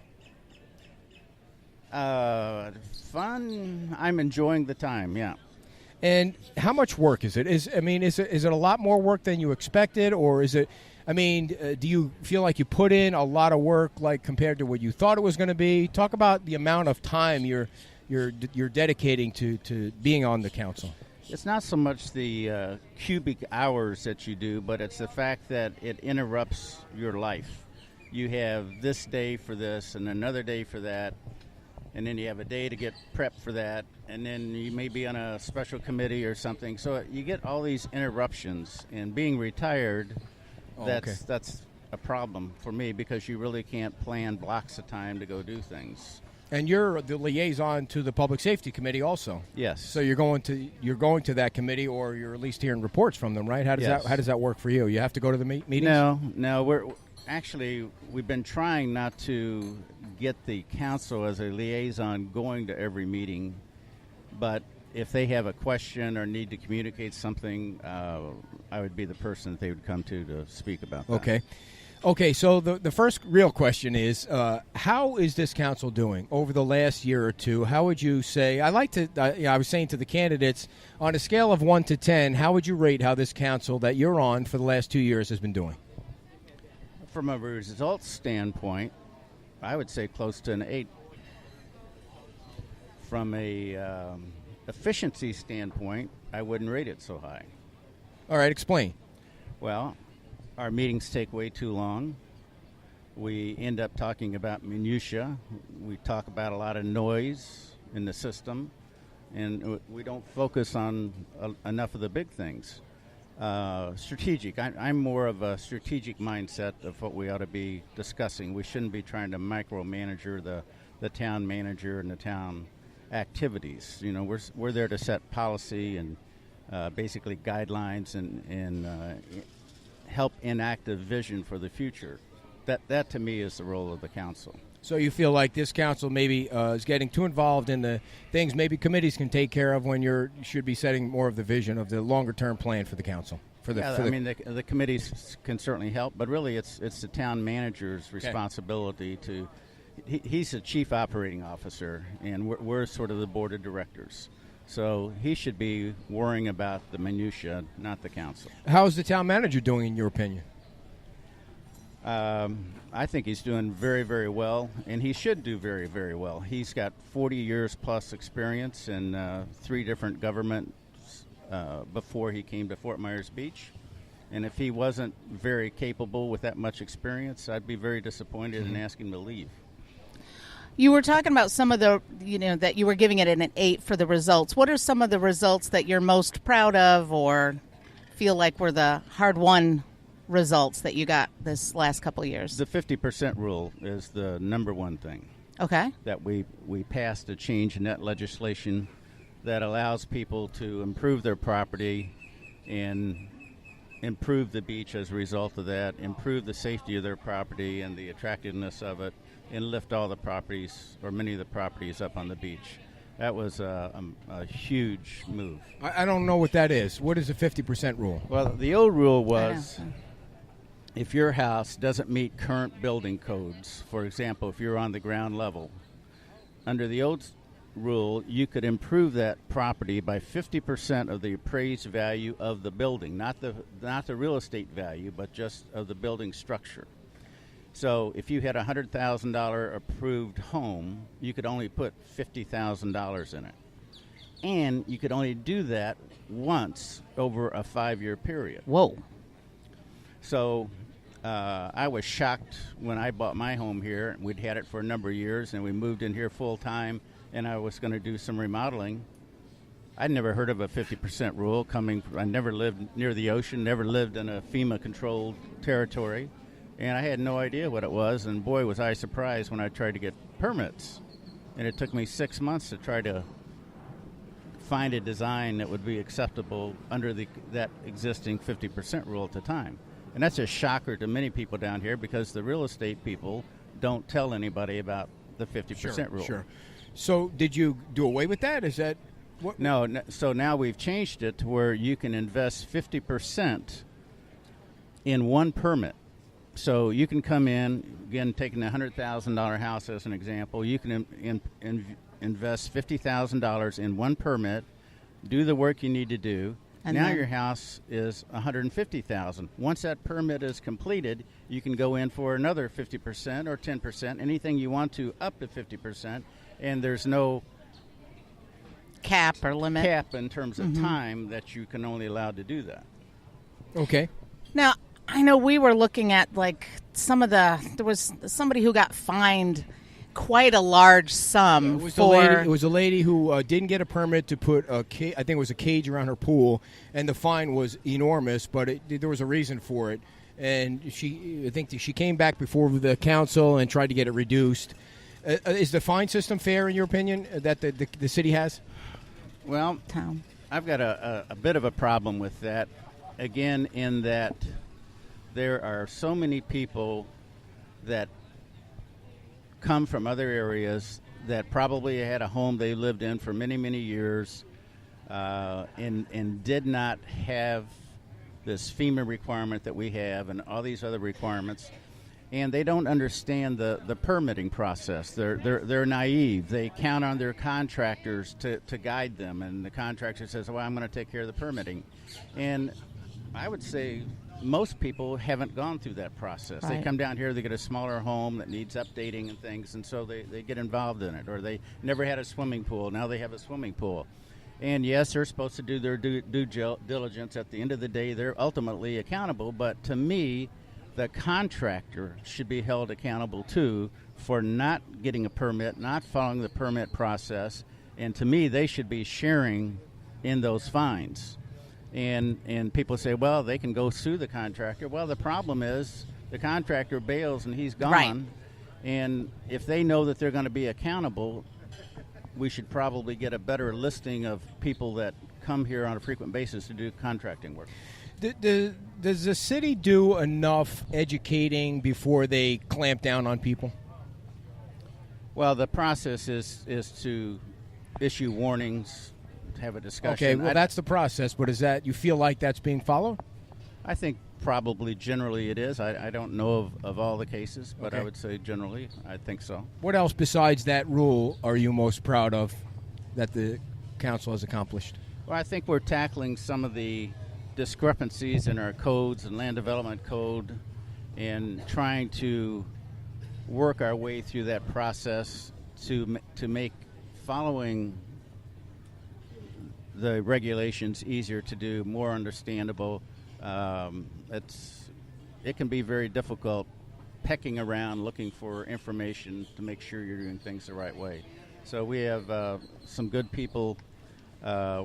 Fun? I'm enjoying the time, yeah. And how much work is it? Is it a lot more work than you expected, or is it? Do you feel like you put in a lot of work, like compared to what you thought it was going to be? Talk about the amount of time you're dedicating to being on the council. It's not so much the cubic hours that you do, but it's the fact that it interrupts your life. You have this day for this and another day for that, and then you have a day to get prepped for that, and then you may be on a special committee or something. So you get all these interruptions, and being retired, that's a problem for me because you really can't plan blocks of time to go do things. And you're the liaison to the Public Safety Committee also. Yes. So you're going to that committee, or you're at least hearing reports from them, right? How does that work for you? You have to go to the meetings? No. We've been trying not to get the council as a liaison going to every meeting, but if they have a question or need to communicate something, I would be the person that they would come to speak about that. Okay, so the first real question is, how is this council doing over the last year or two? How would you say, I was saying to the candidates, on a scale of 1 to 10, how would you rate how this council that you're on for the last 2 years has been doing? From a results standpoint, I would say close to an 8. From a efficiency standpoint, I wouldn't rate it so high. All right, explain. Well, our meetings take way too long. We end up talking about minutia. We talk about a lot of noise in the system, and we don't focus on enough of the big things. Strategic. I'm more of a strategic mindset of what we ought to be discussing. We shouldn't be trying to micromanage the town manager and the town activities. You know, we're there to set policy and basically guidelines and help enact a vision for the future. That to me is the role of the council. So you feel like this council maybe is getting too involved in the things maybe committees can take care of when you should be setting more of the vision of the longer-term plan for the council? The committees can certainly help, but really it's the town manager's responsibility to. He's the chief operating officer, and we're sort of the board of directors. So he should be worrying about the minutia, not the council. How is the town manager doing, in your opinion? I think he's doing very, very well, and he should do very, very well. He's got 40 years plus experience in 3 different governments before he came to Fort Myers Beach. And if he wasn't very capable with that much experience, I'd be very disappointed and ask him to leave. You were talking about some of the, that you were giving it an 8 for the results. What are some of the results that you're most proud of or feel like were the hard-won results that you got this last couple of years? The 50% rule is the number one thing. Okay. That we passed a change in that legislation that allows people to improve their property and improve the beach as a result of that, improve the safety of their property and the attractiveness of it, and lift all the properties, or many of the properties, up on the beach. That was a huge move. I don't know what that is. What is the 50% rule? Well, the old rule was if your house doesn't meet current building codes, for example, if you're on the ground level, under the old rule, you could improve that property by 50% of the appraised value of the building, not the real estate value, but just of the building structure. So if you had a $100,000 approved home, you could only put $50,000 in it. And you could only do that once over a 5-year period. Whoa. So I was shocked when I bought my home here. We'd had it for a number of years, and we moved in here full time, and I was going to do some remodeling. I'd never heard of a 50% rule I never lived near the ocean, never lived in a FEMA-controlled territory. And I had no idea what it was, and boy, was I surprised when I tried to get permits. And it took me 6 months to try to find a design that would be acceptable under that existing 50% rule at the time. And that's a shocker to many people down here because the real estate people don't tell anybody about the 50% rule. Sure. So did you do away with that? Is that what? No, so now we've changed it to where you can invest 50% in one permit. So you can come in, again, taking a $100,000 house as an example, you can invest $50,000 in one permit, do the work you need to do. And now your house is $150,000. Once that permit is completed, you can go in for another 50% or 10%, anything you want to, up to 50%, and there's no cap or limit. Cap in terms of time that you can only allow to do that. Okay. Now, I know we were looking at there was somebody who got fined quite a large sum It for. was a lady who didn't get a permit to put I think it was a cage around her pool, and the fine was enormous, but there was a reason for it. And I think she came back before the council and tried to get it reduced. Is the fine system fair, in your opinion, that the city has? Well, Town. I've got a bit of a problem with that, again, in that there are so many people that come from other areas that probably had a home they lived in for many, many years and did not have this FEMA requirement that we have and all these other requirements. And they don't understand the permitting process. They're naive. They count on their contractors to guide them, and the contractor says, well, I'm going to take care of the permitting. And I would say most people haven't gone through that process. Right. They come down here, they get a smaller home that needs updating and things, and so they get involved in it. Or they never had a swimming pool, now they have a swimming pool. And yes, they're supposed to do their due diligence. At the end of the day, they're ultimately accountable. But to me, the contractor should be held accountable too for not getting a permit, not following the permit process. And to me, they should be sharing in those fines. And people say, well, they can go sue the contractor. Well, the problem is the contractor bails and he's gone. Right. And if they know that they're going to be accountable, we should probably get a better listing of people that come here on a frequent basis to do contracting work. Does the city do enough educating before they clamp down on people? Well, the process is to issue warnings, have a discussion. Okay, well, that's the process, but is that, you feel like that's being followed? I think probably generally it is. I don't know of all the cases, but Okay. I would say generally I think so. What else besides that rule are you most proud of that the council has accomplished? Well, I think we're tackling some of the discrepancies in our codes and land development code and trying to work our way through that process to make following the regulations easier to do, more understandable. It can be very difficult pecking around looking for information to make sure you're doing things the right way. So we have some good people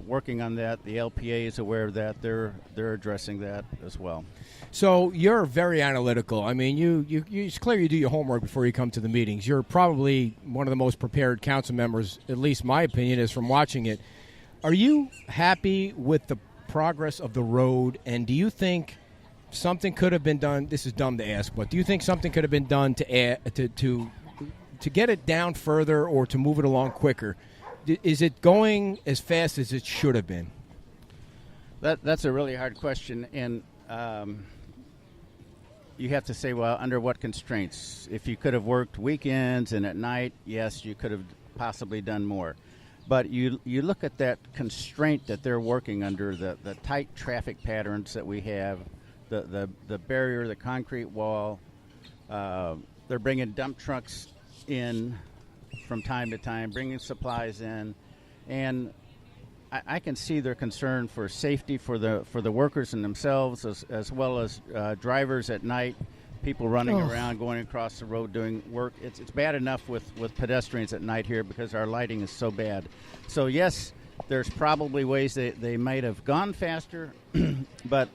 working on that. The LPA is aware of that. They're addressing that as well. So you're very analytical. I mean, it's clear you do your homework before you come to the meetings. You're probably one of the most prepared council members, at least my opinion is from watching it. Are you happy with the progress of the road, and do you think something could have been done? This is dumb to ask, but do you think something could have been done to get it down further or to move it along quicker? Is it going as fast as it should have been? That's a really hard question, and you have to say, well, under what constraints? If you could have worked weekends and at night, yes, you could have possibly done more. But you look at that constraint that they're working under, the tight traffic patterns that we have, the barrier, the concrete wall. They're bringing dump trucks in from time to time, bringing supplies in, and I can see their concern for safety for the workers and themselves, as well as drivers at night, people running around, going across the road doing work. It's bad enough with pedestrians at night here because our lighting is so bad. So yes, there's probably ways they might have gone faster, but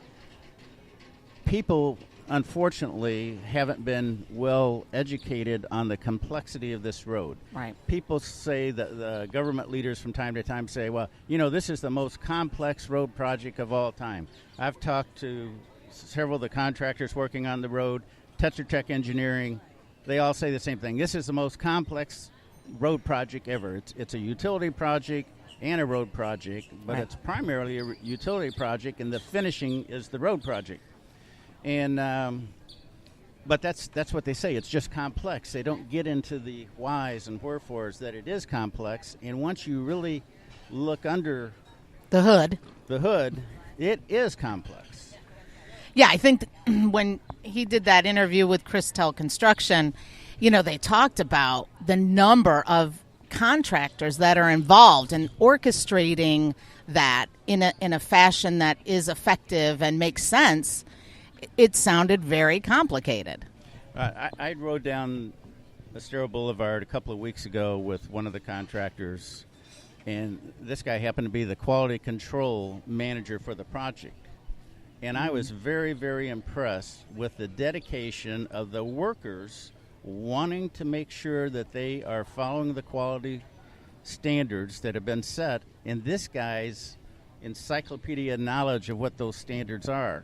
people unfortunately haven't been well educated on the complexity of this road. Right. People say that the government leaders from time to time say, well, this is the most complex road project of all time. I've talked to several of the contractors working on the road, Tetra Tech Engineering. They all say the same thing. This is the most complex road project ever. It's a utility project and a road project, but Right. it's primarily a utility project, and the finishing is the road project. And but that's what they say. It's just complex. They don't get into the whys and wherefores that it is complex. And once you really look under The hood. the hood, it is complex. Yeah, I think when he did that interview with Christel Construction, they talked about the number of contractors that are involved in orchestrating that in a fashion that is effective and makes sense. It sounded very complicated. I wrote down Estero Boulevard a couple of weeks ago with one of the contractors, and this guy happened to be the quality control manager for the project. And I was very, very impressed with the dedication of the workers wanting to make sure that they are following the quality standards that have been set, and this guy's encyclopedia knowledge of what those standards are.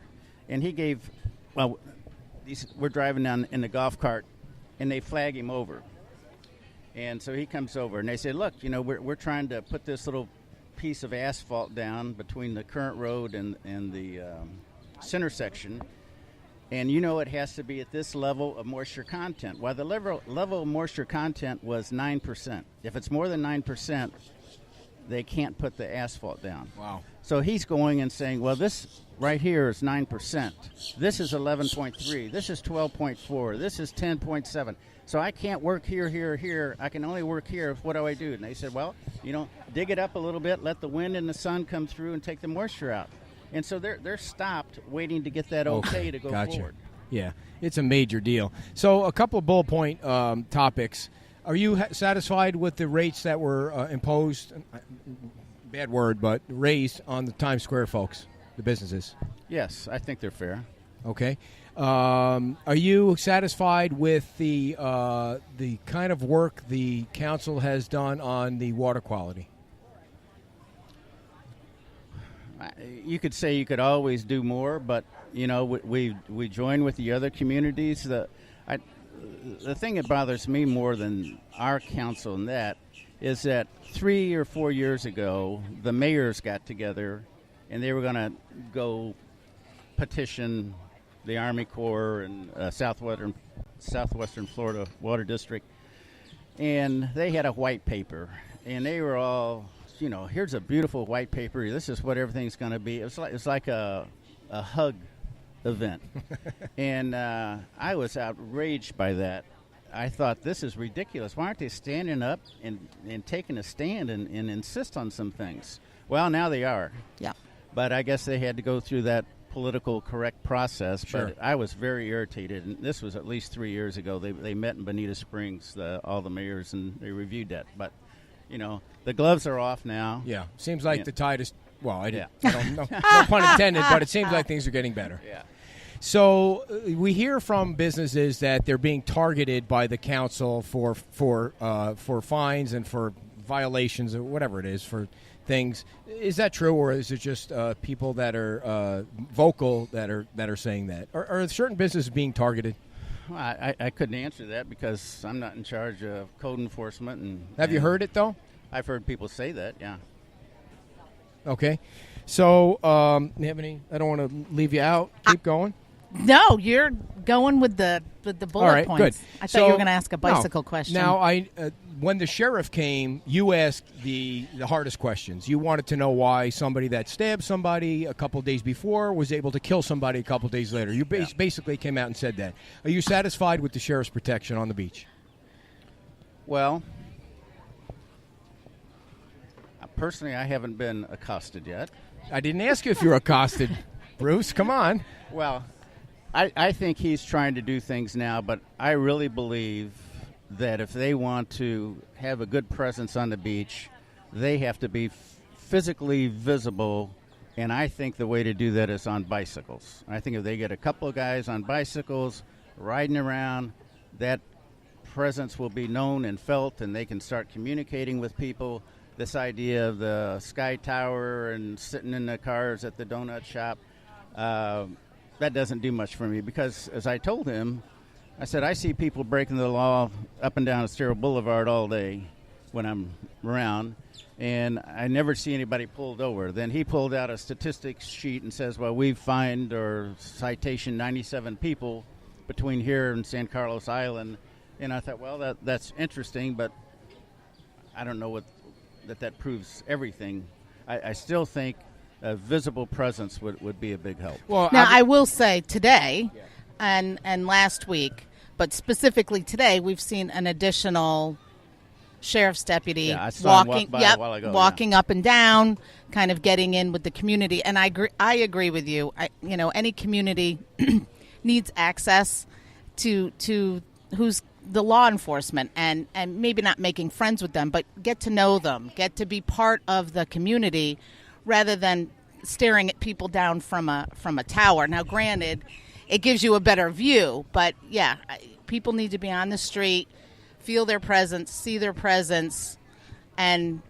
And he gave, we're driving down in the golf cart, and they flag him over. And so he comes over, and they say, look, we're trying to put this little piece of asphalt down between the current road and the center section, and it has to be at this level of moisture content. Well, the level of moisture content was 9%. If it's more than 9%, they can't put the asphalt down. Wow. So he's going and saying, well, this right here is 9%. This is 11.3. This is 12.4. This is 10.7. So I can't work here, here, here. I can only work here. What do I do? And they said, well, dig it up a little bit, let the wind and the sun come through and take the moisture out. And so they're stopped waiting to get that okay to go forward. Yeah, it's a major deal. So a couple of bullet point topics. Are you satisfied with the rates that were imposed, bad word, but raised on the Times Square folks, the businesses? Yes, I think they're fair. Okay. Are you satisfied with the kind of work the council has done on the water quality? You could say you could always do more, but we join with the other communities. The thing that bothers me more than our council and that is that 3 or 4 years ago, the mayors got together and they were going to go petition the Army Corps and Southwestern Florida Water District, and they had a white paper, and they were all, here's a beautiful white paper. This is what everything's going to be. It's like a hug event, and I was outraged by that. I thought, this is ridiculous. Why aren't they standing up and taking a stand and insist on some things? Well, now they are. Yeah. But I guess they had to go through that political correct process. Sure. But I was very irritated, and this was at least 3 years ago. They met in Bonita Springs, all the mayors, and they reviewed that. But the gloves are off now. Yeah, seems like the tide is. Well, I don't know, no pun intended, but it seems like things are getting better. Yeah. So we hear from businesses that they're being targeted by the council for fines and for violations or whatever it is for things. Is that true, or is it just people that are vocal that are saying that? Are certain businesses being targeted? Well, I couldn't answer that because I'm not in charge of code enforcement. Have you heard it though? I've heard people say that. Yeah. Okay. So, you have any? I don't want to leave you out. Keep going. No, you're going with the bullet All right, points. good. I thought you were going to ask a bicycle question. Now, when the sheriff came, you asked the hardest questions. You wanted to know why somebody that stabbed somebody a couple days before was able to kill somebody a couple days later. You basically came out and said that. Are you satisfied with the sheriff's protection on the beach? Well, personally, I haven't been accosted yet. I didn't ask you if you were accosted, Bruce. Come on. Well, I think he's trying to do things now, but I really believe that if they want to have a good presence on the beach, they have to be physically visible, and I think the way to do that is on bicycles. I think if they get a couple of guys on bicycles riding around, that presence will be known and felt, and they can start communicating with people. This idea of the Sky Tower and sitting in the cars at the donut shop, that doesn't do much for me because, as I told him, I said, I see people breaking the law up and down Estero Boulevard all day when I'm around, and I never see anybody pulled over. Then he pulled out a statistics sheet and says, well, we've fined or citation 97 people between here and San Carlos Island. And I thought, well, that's interesting, but I don't know that proves everything. I still think a visible presence would be a big help. Well, now, I will say today and last week, but specifically today, we've seen an additional sheriff's deputy walking up and down, kind of getting in with the community. And I agree with you. Any community needs access to who's the law enforcement and maybe not making friends with them, but get to know them, get to be part of the community rather than staring at people down from a tower. Now, granted, it gives you a better view, but yeah, people need to be on the street, feel their presence, see their presence, and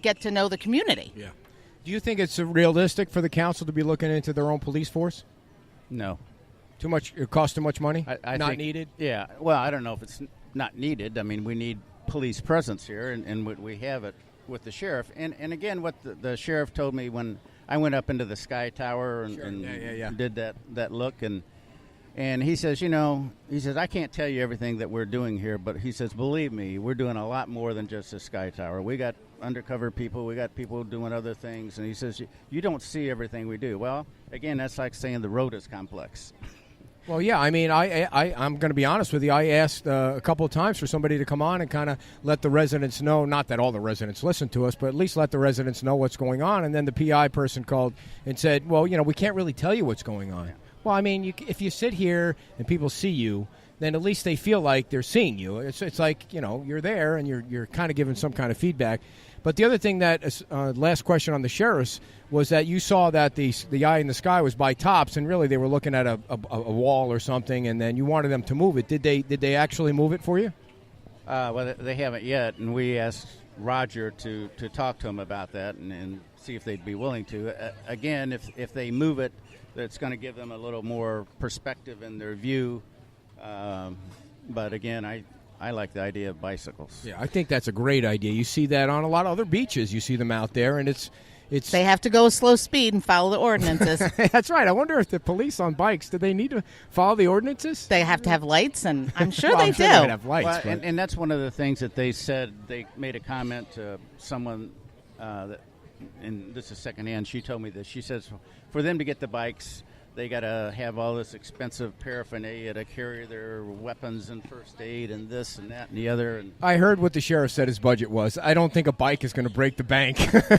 get to know the community. Yeah. Do you think it's realistic for the council to be looking into their own police force? No. Too much? It costs too much money? I Not think, needed? Yeah. Well, I don't know if it's not needed. I mean, we need police presence here, and we have it with the sheriff. And again, what the sheriff told me when I went up into the Sky Tower and did that look, and he says, I can't tell you everything that we're doing here, but he says, believe me, we're doing a lot more than just the Sky Tower. We got undercover people, we got people doing other things, and he says, you don't see everything we do. Well, again, that's like saying the road is complex. Well, yeah. I mean, I'm going to be honest with you. I asked a couple of times for somebody to come on and kind of let the residents know, not that all the residents listen to us, but at least let the residents know what's going on. And then the PI person called and said, well, we can't really tell you what's going on. Well, I mean, if you sit here and people see you, then at least they feel like they're seeing you. It's like, you're there and you're kind of giving some kind of feedback. But the other thing that, last question on the sheriffs, was that you saw that the eye in the sky was by tops, and really they were looking at a wall or something, and then you wanted them to move it. Did they actually move it for you? Well, they haven't yet, and we asked Roger to talk to them about that and see if they'd be willing to. Again, if they move it, it's going to give them a little more perspective in their view. But again, I like the idea of bicycles. Yeah, I think that's a great idea. You see that on a lot of other beaches. You see them out there, and it's they have to go slow speed and follow the ordinances. That's right. I wonder if the police on bikes, do they need to follow the ordinances? They have to have lights, and I'm sure well, they I'm do. Sure they have lights, well, and that's one of the things that they said. They made a comment to someone, and this is secondhand. She told me this. She says for them to get the bikes, they got to have all this expensive paraphernalia to carry their weapons and first aid and this and that and the other. And I heard what the sheriff said his budget was. I don't think a bike is going to break the bank.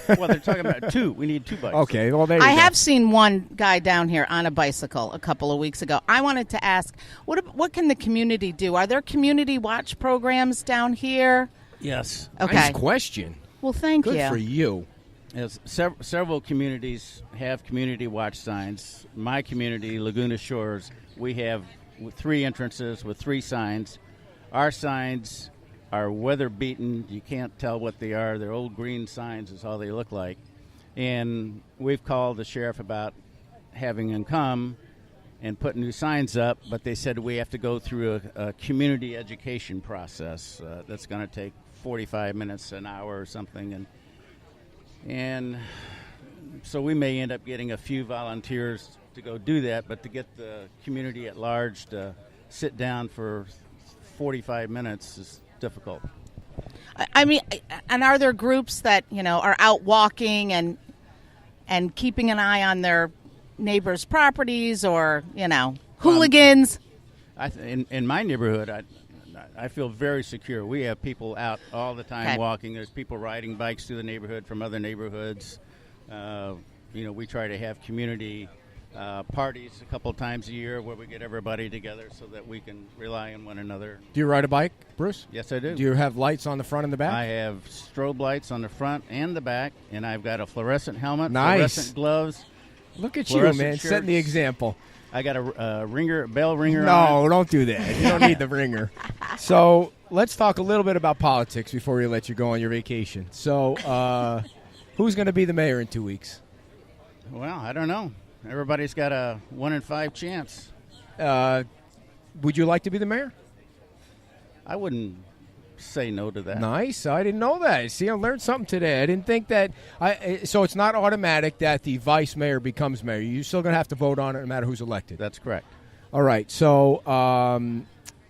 Well, they're talking about two. We need 2 bikes. Okay, well, there you go. I have seen one guy down here on a bicycle a couple of weeks ago. I wanted to ask, what can the community do? Are there community watch programs down here? Yes. Okay. Nice question. Well, thank you. Good for you. As several communities have community watch signs. My community, Laguna Shores, we have 3 entrances with 3 signs. Our signs are weather-beaten. You can't tell what they are. They're old green signs is all they look like. And we've called the sheriff about having them come and put new signs up, but they said we have to go through a community education process that's going to take 45 minutes, an hour or something. And so we may end up getting a few volunteers to go do that, but to get the community at large to sit down for 45 minutes is difficult. I mean, and are there groups that, are out walking and keeping an eye on their neighbors' properties or, hooligans? In my neighborhood, I feel very secure. We have people out all the time walking. There's people riding bikes through the neighborhood from other neighborhoods. We try to have community parties a couple times a year where we get everybody together so that we can rely on one another. Do you ride a bike, Bruce? Yes, I do. Do you have lights on the front and the back? I have strobe lights on the front and the back, and I've got a fluorescent helmet, nice. Fluorescent gloves. Look at you, man, shirts. setting the example. I got a bell ringer on No, it. don't do that. You don't need the ringer. So let's talk a little bit about politics before we let you go on your vacation. So who's going to be the mayor in 2 weeks? Well, I don't know. Everybody's got a 1 in 5 chance. Would you like to be the mayor? I wouldn't say no to that. Nice. I didn't know that. See, I learned something today. I didn't think that. So it's not automatic that the vice mayor becomes mayor. You're still going to have to vote on it no matter who's elected. That's correct. All right. So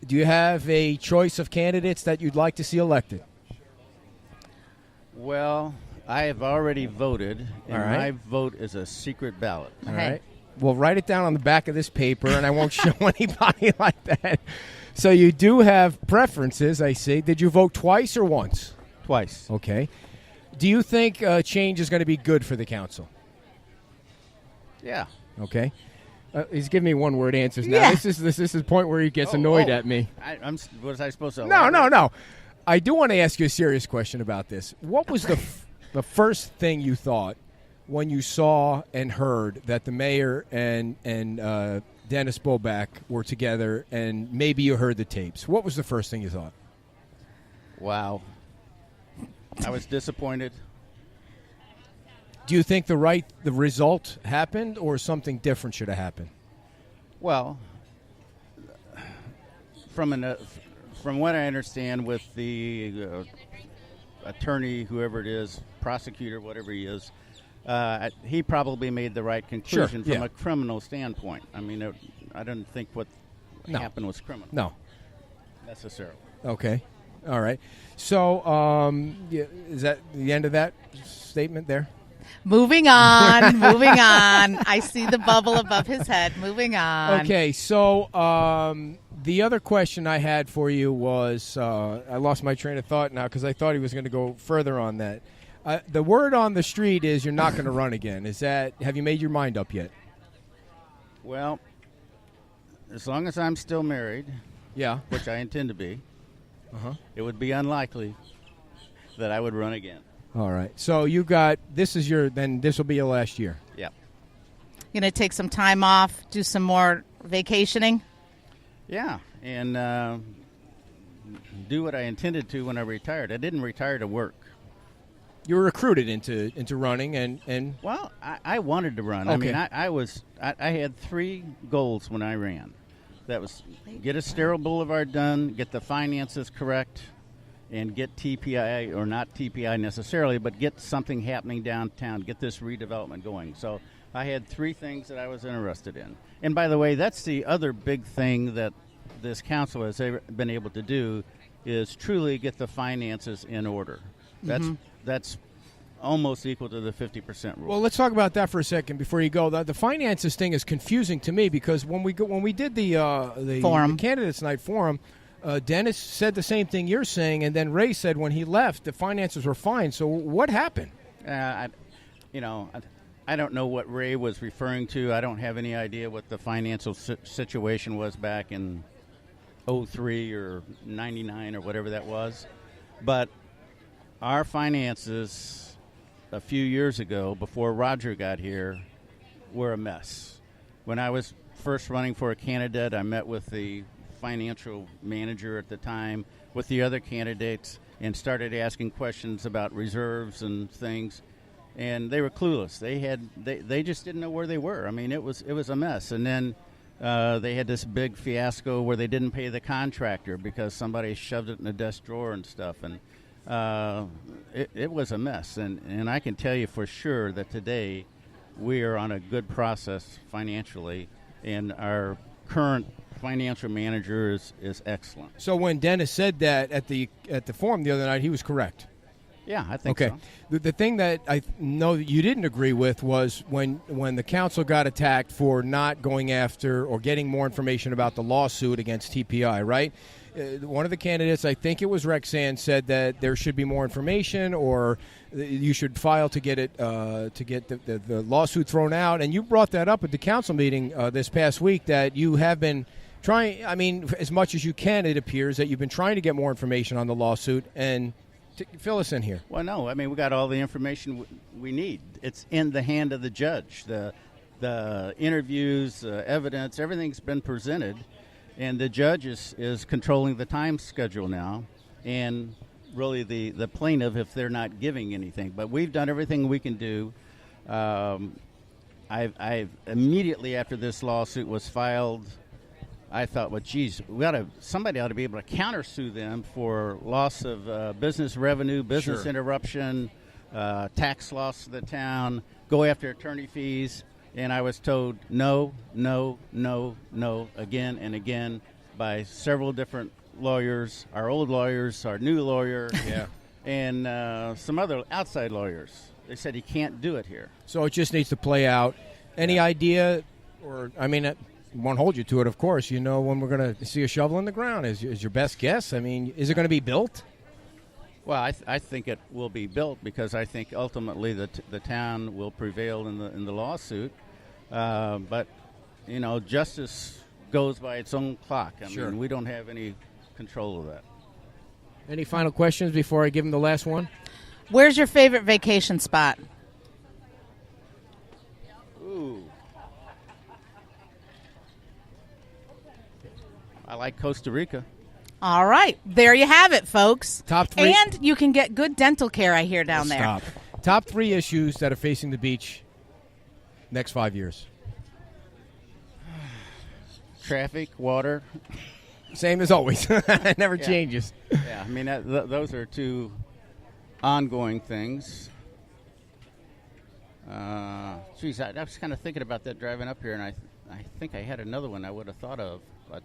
do you have a choice of candidates that you'd like to see elected? Well, I have already voted, and all right. my vote is a secret ballot. All right. Well, write it down on the back of this paper, and I won't show anybody like that. So you do have preferences, I see. Did you vote twice or once? Twice. Okay. Do you think change is going to be good for the council? Yeah. Okay. He's giving me one-word answers now. Yeah. This is the point where he gets annoyed at me. Was I supposed to? No. I do want to ask you a serious question about this. What was the first thing you thought when you saw and heard that the mayor and Dennis Boback were together, and maybe you heard the tapes? What was the first thing you thought? Wow. I was disappointed. Do you think the result happened, or something different should have happened? Well, from what I understand, with the attorney, whoever it is, prosecutor, whatever he is, he probably made the right conclusion from a criminal standpoint. I mean, I don't think what happened was criminal. No. Necessarily. Okay. All right. So, is that the end of that statement there? Moving on. I see the bubble above his head. Moving on. Okay, so the other question I had for you was, I lost my train of thought now because I thought he was going to go further on that. The word on the street is you're not going to run again. Have you made your mind up yet? Well, as long as I'm still married, which I intend to be, it would be unlikely that I would run again. All right. So this will be your last year. Yep. You're going to take some time off, do some more vacationing? Yeah, and do what I intended to when I retired. I didn't retire to work. You were recruited into running, and well, I wanted to run. Okay. I mean, I had 3 goals when I ran. That was get a sterile boulevard done, get the finances correct, and get TPI, or not TPI necessarily, but get something happening downtown, get this redevelopment going. So I had 3 things that I was interested in. And by the way, that's the other big thing that this council has been able to do, is truly get the finances in order. That's almost equal to the 50% rule. Well, let's talk about that for a second before you go. The finances thing is confusing to me because when we did the candidates night forum, Dennis said the same thing you're saying, and then Ray said when he left the finances were fine. So what happened? I don't know what Ray was referring to. I don't have any idea what the financial situation was back in 03 or 99 or whatever that was. But our finances a few years ago, before Roger got here, were a mess. When I was first running for a candidate, I met with the financial manager at the time, with the other candidates, and started asking questions about reserves and things, and they were clueless. They just didn't know where they were. I mean, it was a mess. And then they had this big fiasco where they didn't pay the contractor because somebody shoved it in a desk drawer and stuff, and it was a mess. And I can tell you for sure that today we are on a good process financially, and our current financial manager is excellent. So when Dennis said that at the forum the other night, he was correct. Yeah, I think so. The thing that I know that you didn't agree with was when the council got attacked for not going after or getting more information about the lawsuit against TPI, right? One of the candidates, I think it was Rexan, said that there should be more information, or you should file to get it to get the lawsuit thrown out. And you brought that up at the council meeting this past week, that you have been trying. I mean, as much as you can, it appears that you've been trying to get more information on the lawsuit. And fill us in here. Well, no, I mean, we got all the information we need. It's in the hand of the judge. The interviews, evidence, everything's been presented. And the judge is controlling the time schedule now, and really the plaintiff if they're not giving anything. But we've done everything we can do. I've immediately after this lawsuit was filed, I thought, well, geez, somebody ought to be able to countersue them for loss of business revenue, business interruption, tax loss to the town, go after attorney fees. And I was told no, again and again by several different lawyers, our old lawyers, our new lawyer, and some other outside lawyers. They said he can't do it here. So it just needs to play out. Any idea, or, I mean, won't hold you to it, of course. You know when we're going to see a shovel in the ground is your best guess. I mean, is it going to be built? Well, I think it will be built because I think ultimately the town will prevail in the lawsuit. But justice goes by its own clock. I Sure. mean, we don't have any control of that. Any final questions before I give him the last one? Where's your favorite vacation spot? Ooh. I like Costa Rica. All right. There you have it, folks. Top 3. And you can get good dental care, I hear, down there. Stop. Top 3 issues that are facing the beach next 5 years. Traffic, water. Same as always. It never changes. Yeah, I mean, those are 2 ongoing things. Geez, I was kind of thinking about that driving up here, and I think I had another one I would have thought of, but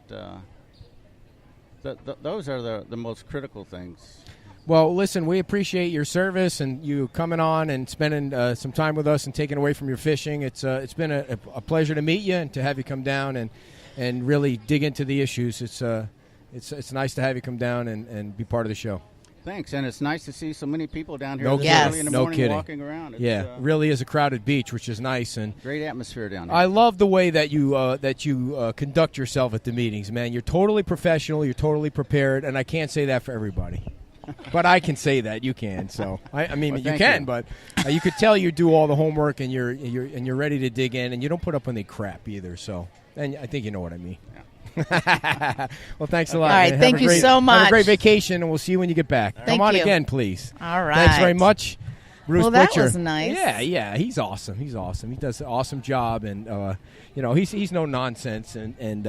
those are the most critical things. Well, listen, we appreciate your service and you coming on and spending some time with us and taking away from your fishing. It's been a pleasure to meet you and to have you come down and really dig into the issues. It's nice to have you come down and be part of the show. Thanks, and it's nice to see so many people down here No this kidding. early in the No morning kidding. walking around. It's, Yeah, really is a crowded beach, which is nice. And great atmosphere down here. I love the way that you conduct yourself at the meetings, man. You're totally professional. You're totally prepared, and I can't say that for everybody. But I can say that. You can. So I mean, Well, you thank can, you. but you could tell you do all the homework and you're ready to dig in, and you don't put up any crap either. So, and I think you know what I mean. Well, thanks a lot. All right, man. thank you so Have much. a great vacation, and we'll see you when you get back. Come Thank on you. again, please. All right. Thanks very much, Bruce Well, that Butcher. was nice. Yeah, he's awesome. He does an awesome job, and he's no nonsense, and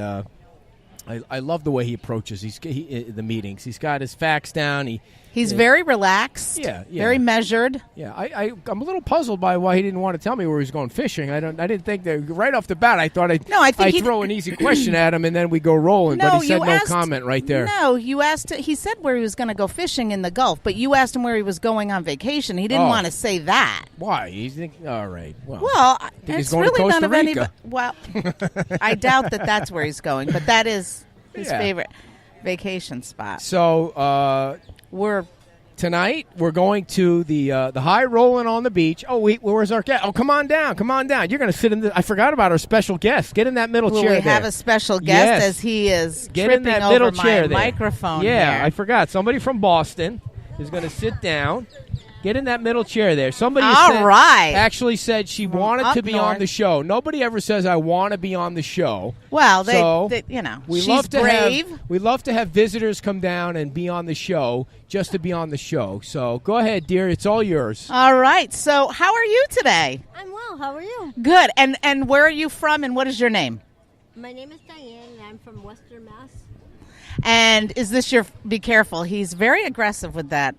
I love the way he approaches the meetings. He's got his facts down. He's very relaxed. Yeah. Very measured. Yeah, I'm a little puzzled by why he didn't want to tell me where he was going fishing. I didn't think that right off the bat. I thought I'd throw an easy question at him and then we go rolling. No, but he said you no asked, comment right there. No, you asked. He said where he was going to go fishing in the Gulf, but you asked him where he was going on vacation. He didn't want to say that. Why? He's thinking, all right. Well, he's it's going to really Costa none of any. Rica. Well, I doubt that's where he's going, but that is his Yeah. favorite vacation spot. So tonight we're going to the high rolling on the beach. Oh, where's our guest? Oh, come on down. You're going to sit in I forgot about our special guest. Get in that middle Will chair we there. have a special guest Yes. as he is Get tripping in that over middle my chair there. microphone Yeah, here. I forgot. Somebody from Boston is going to sit down. Get in that middle chair there. Somebody All right. actually said she wanted up to be north. on the show. Nobody ever says I want to be on the show. Well, So, we she's love to brave. we love to have visitors come down and be on the show just to be on the show. So go ahead, dear. It's all yours. All right. So, how are you today? I'm well. How are you? Good. And where are you from? And what is your name? My name is Diane, and I'm from Western Mass. And is this your? Be careful. He's very aggressive with that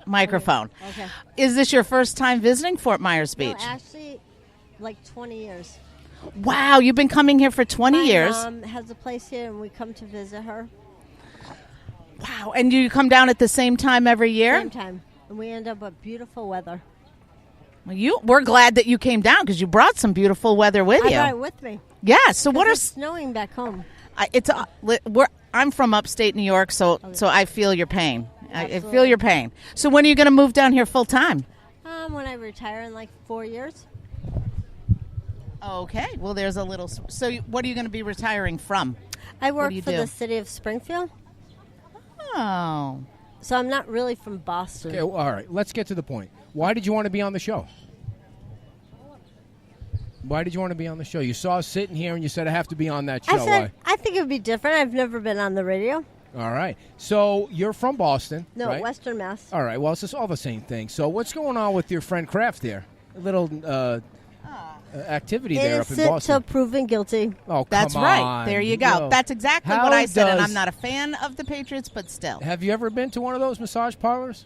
microphone. Okay. Is this your first time visiting Fort Myers Beach? No, actually, like 20 years. Wow, you've been coming here for 20 years. My mom has a place here, and we come to visit her. Wow. And do you come down at the same time every year? Same time. And we end up with beautiful weather. Well, we're glad that you came down because you brought some beautiful weather with I you. got it with me. Yeah. So what are It's snowing back home. I'm from upstate New York, so I feel your pain. I feel Absolutely. your pain. So when are you going to move down here full time? When I retire in like 4 years. Okay. Well, there's a little. So what are you going to be retiring from? I work do you for do? the city of Springfield, Oh. so I'm not really from Boston. Okay, well, all right. Let's get to the point. Why did you want to be on the show? Why did you want to be on the show? You saw us sitting here and you said I have to be on that show. I said I think it would be different. I've never been on the radio. Why? All right. So you're from Boston, No, right? Western Mass. All right. Well, it's just all the same thing. So what's going on with your friend Kraft there? A little activity there up in Innocent Boston. till proven guilty. Oh, That's come right. on. There you go. No. That's exactly How what I said, and does- I'm not a fan of the Patriots, but still. Have you ever been to one of those massage parlors?